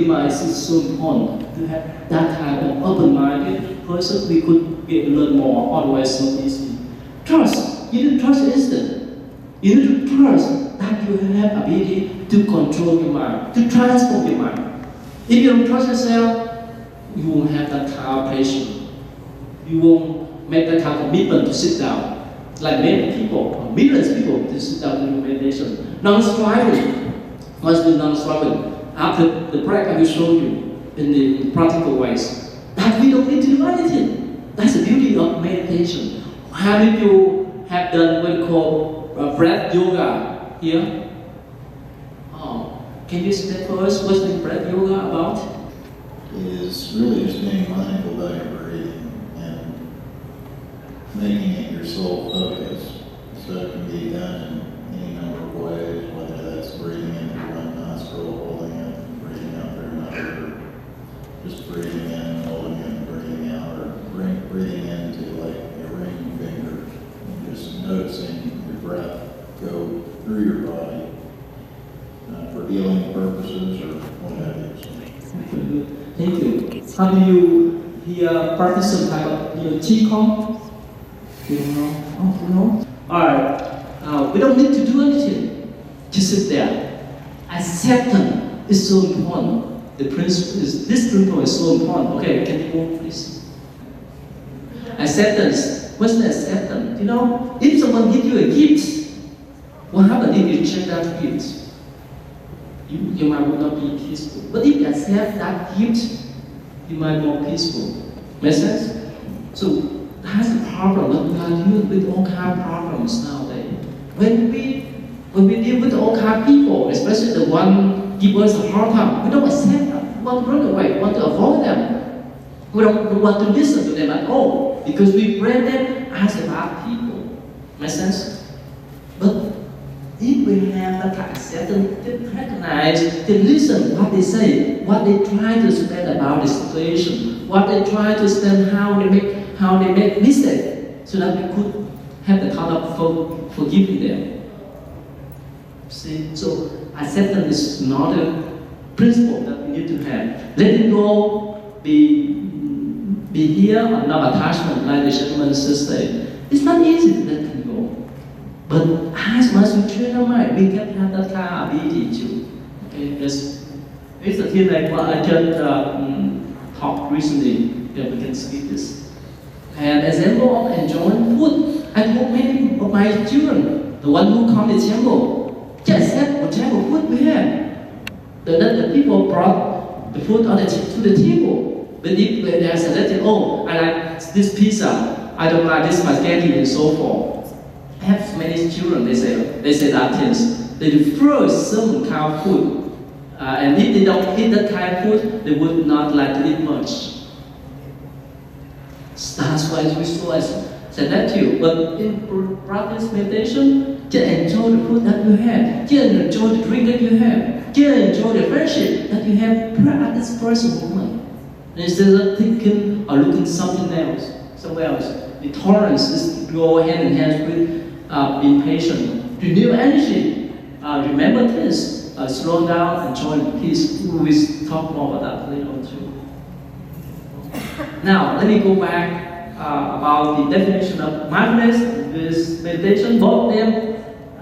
mind is so important to have that kind of open-minded person. We could learn more, otherwise so easy. Trust. You need to trust instant. You need to trust that you have ability to control your mind, to transform your mind. If you don't trust yourself, you won't have that kind of patience. You won't make that kind of commitment to sit down. Like many people, millions of people, to sit down and do meditation. Non-striving. Must be non-striving. After the break, I will show you in the practical ways that we don't need to do anything. That's the beauty of meditation. How many of you have done what we call breath yoga here? Oh, Can you explain for us what's the breath yoga about? Is really just being mindful about your breathing and making it your sole focus. So it can be done in any number of ways, whether that's breathing in through one nostril, holding it, breathing out through another, just breathing in, holding it, breathing out, or breathing into like a ring finger, and just noticing your breath go through your body for healing purposes or what have you. Thank you. How do you practice some type of Qigong? You know? Oh, you know? Alright. We don't need to do anything. Just sit there. Acceptance is so important. The principle is, this principle is so important. Okay, can you move, please? Acceptance. What's the acceptance? You know, if someone gives you a gift, what happens if you check that gift? You might not be peaceful. But if you accept that gift, you might be more peaceful. Make sense? So that's the problem that we are dealing with all kind of problems nowadays. When we deal with all kind of people, especially the one give us a hard time, we don't accept them. We want to run away, we want to avoid them. We don't want to listen to them at all because we brand them as bad people. Make sense? But if we have that kind of acceptance, they recognize, they listen what they say, what they try to explain about the situation, what they try to explain how they make mistakes, so that we could have the kind of forgiving them. See, so acceptance is not a principle that we need to have. Letting go, be here, or not attachment, like the gentleman say. It's not easy to let them go. But as much as we train our mind, we can have that kind of ability to. Okay, it's a thing like what I just talked recently, that we can speak this. An example of enjoying food. I told many of my children, the one who come to the temple, just accept whatever food we have. The people brought the food to the table. But if they are selected, oh, I like this pizza, I don't like this spaghetti, and so forth. I have many children, they say that things. They prefer some kind of food. And if they don't eat that kind of food, they would not like to eat much. That's why we so selective. But in practice meditation, just enjoy the food that you have. Just enjoy the drink that you have. Just enjoy the friendship that you have at this present moment. Instead of thinking or looking somewhere else. The tolerance is go hand in hand with being patient. Renew energy. Remember this. Slow down, enjoy peace. We will talk more about that later on too. Now, let me go back about the definition of mindfulness with meditation. Both of them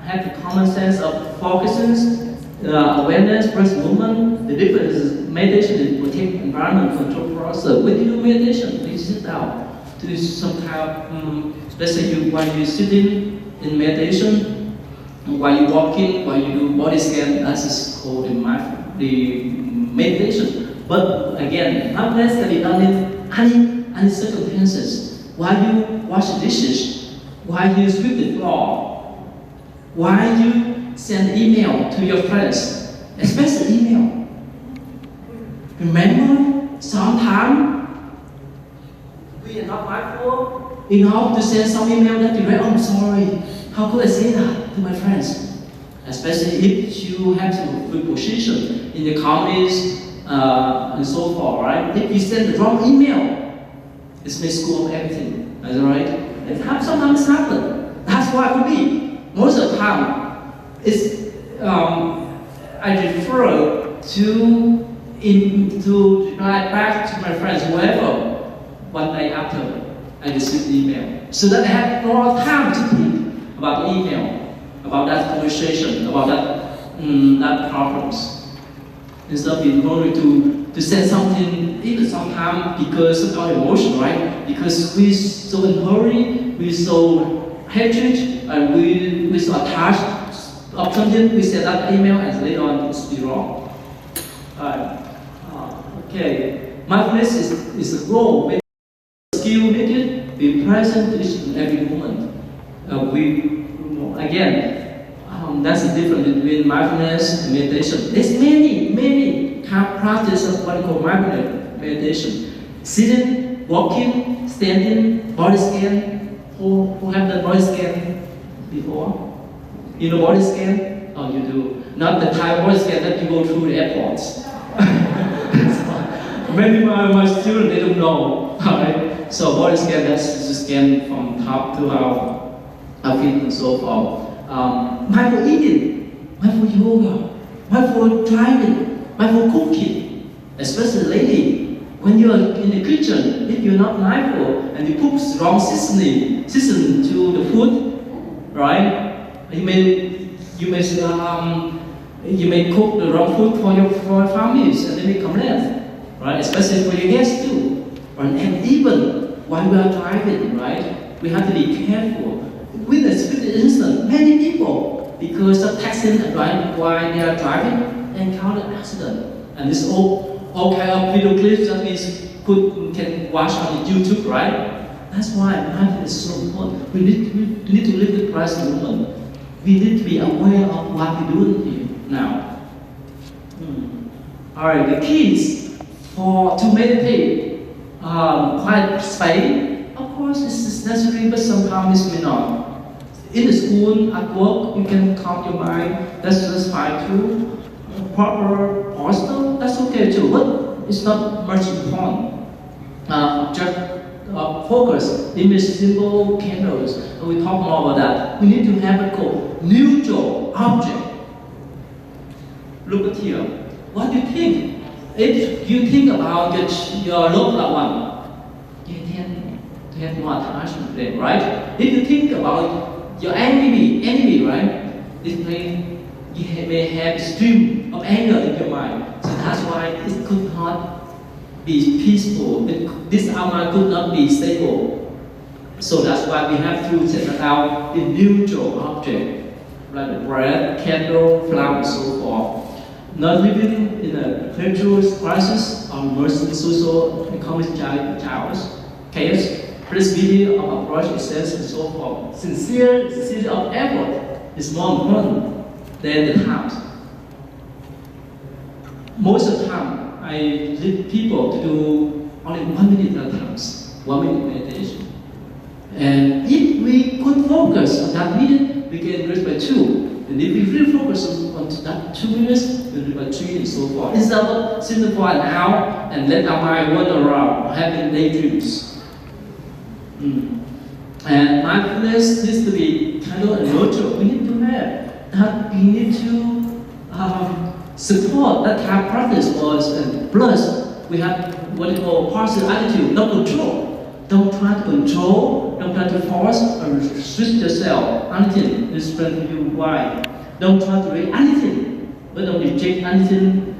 have the common sense of focusing, awareness, present moment. The difference is meditation is protect environment, control process. When you do meditation, you sit down. Do some kind of, let's say while you're sitting in meditation, while you're walking, while you do body scan, that is called the meditation. But again, mindfulness can be done in any circumstances. While you wash the dishes, while you sweep the floor, while you send email to your friends, especially email. Remember, sometimes we are not mindful enough to send some email that you read, oh, I'm sorry, how could I say that to my friends? Especially if you have some good position in the companies and so forth, right? If you send the wrong email, it's may screw up everything, is that right? It sometimes happen. That's why for me, most of the time, it's, I refer to write back to my friends, whoever, one day after I receive the email. So that I have more time to think about the email, about that conversation, about that problems. Instead of being worried to send something, even sometimes because of our emotion, right? Because we're so in a hurry, we're so hatred, and we're so attached of something, we send that email and later on it's be wrong. Okay, mindfulness is a role. Skill needed, be present to each and every moment. Again, That's the difference between mindfulness and meditation. There's many practices of what we call mindfulness meditation. Sitting, walking, standing, body scan. Who have done body scan before? You know body scan? Oh, you do. Not the type of body scan that you go through the airports. Many of my students, they don't know. Right? So body scan, that's the scan from top to our feet and so forth. Mindful eating, mindful yoga, mindful driving, mindful cooking. Especially lately, when you are in the kitchen, if you're not mindful and you put wrong seasoning to the food, right? You may cook the wrong food for your families and they may complain, right? Especially for your guests too. And even while we are driving, right? We have to be careful. With a split instant, many people, because of texting and driving while they are driving, encounter accident. And this all kind of video clips that we can watch on the YouTube, right? That's why mindfulness is so important. We need to live the present moment. We need to be aware of what we're doing here now. All right, the keys to meditate quiet space. Of course, it's necessary, but sometimes it may not. In the school, at work, you can calm your mind. That's just fine too. Proper posture, that's okay too. But it's not much important. Just focus, image, symbol, candles. And we talk more about that. We need to have a called neutral object. Look at here. What do you think? If you think about your loved one, you tend to have more attachment to them, right? If you think about your enemy, right? You may have a stream of anger in your mind. So that's why it could not be peaceful. This mind could not be stable. So that's why we have to set out a neutral object, like the breath, candle, flower, and so forth. Not living in a perpetual crisis or immersed in social and economic chaos. This video of approach itself and so forth. Sincerity of effort is more important than the times. Most of the time, I lead people to do only 1 minute at a time, 1 minute meditation. And if we could focus on that minute, we can reach by 2. And if we really focus on that 2 minutes, we reach by 3 and so forth. Instead of sitting for an hour and let our mind wander around, having daydreams. And mindfulness needs to be kind of neutral. We need to have that. We need to support that kind of practice and plus we have what we call positive attitude, not control. Don't try to control, don't try to force or restrict yourself. Anything is friendly to you. Why? Don't try to read anything, but don't reject anything.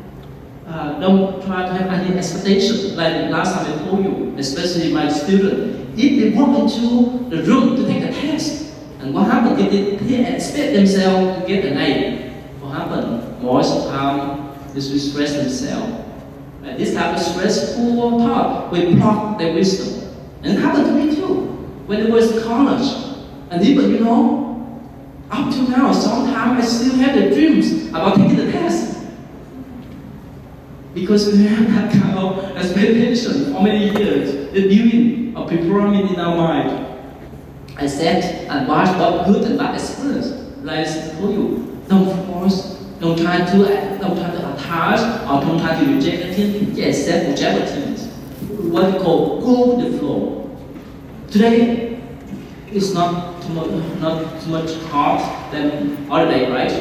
Don't try to have any expectation. Like last time I told you, especially my students. If they walk into the room to take a test, and what happens if they expect themselves to get an A? What happens? Most of the time, they stress themselves. And this type of stressful thought will block their wisdom. And it happened to me too, when I was in college. And even, up to now, sometimes I still have the dreams about taking the test. Because we have that kind of expectation for many years, the viewing of preparing in our mind. I said and watch what good and bad experience. Like I told you, don't force, don't try to attach, or don't try to reject anything. Just accept whichever it is. What we call go with the flow. Today, it's not too much hard than other day, right?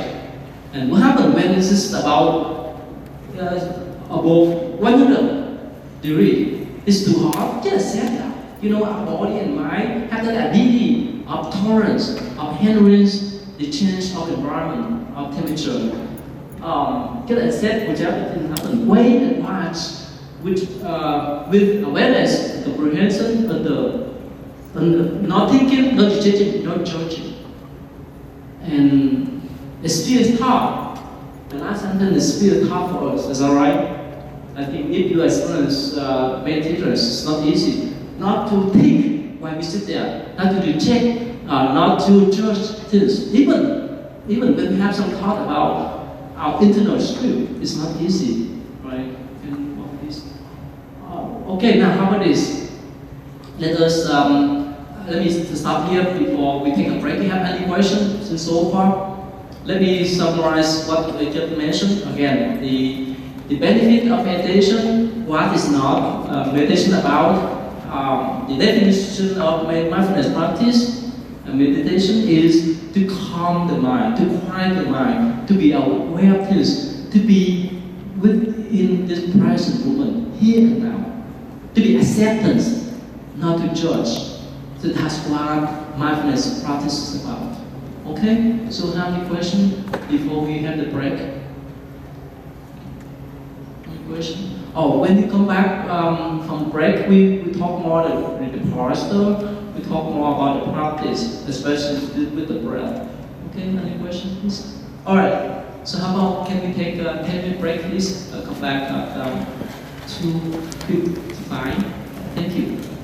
And what happens when this is about above 100 degrees? It's too hot. Just accept that. Our body and mind have that ability of tolerance, of handling the change of environment, of temperature. Just accept whichever thing happens. Wait and watch with awareness, comprehension, and not thinking, not judging, not judging. And the spirit thought. The last sentence is spirit thought for us. Is that right? I think if you experience meditation, it's not easy. Not to think while we sit there, not to reject, not to judge things. Even even when we have some thought about our internal script, it's not easy, right? And all this. Okay, now how about this? Let me stop here before we take a break. Do you have any questions so far? Let me summarize what we just mentioned. Again, the benefit of meditation, what is not meditation about, the definition of mindfulness practice. Meditation is to calm the mind, to quiet the mind, to be aware of this, to be within this present moment, here and now, to be acceptance, not to judge. So that's what mindfulness practice is about. Okay? So how many questions before we have the break? Any question? Oh, when you come back from break, we talk more with the pastor. We talk more about the practice, especially with the breath. Okay, any questions, please? All right. So how about can we take a 10-minute break, please? Come back at 2:55. Thank you.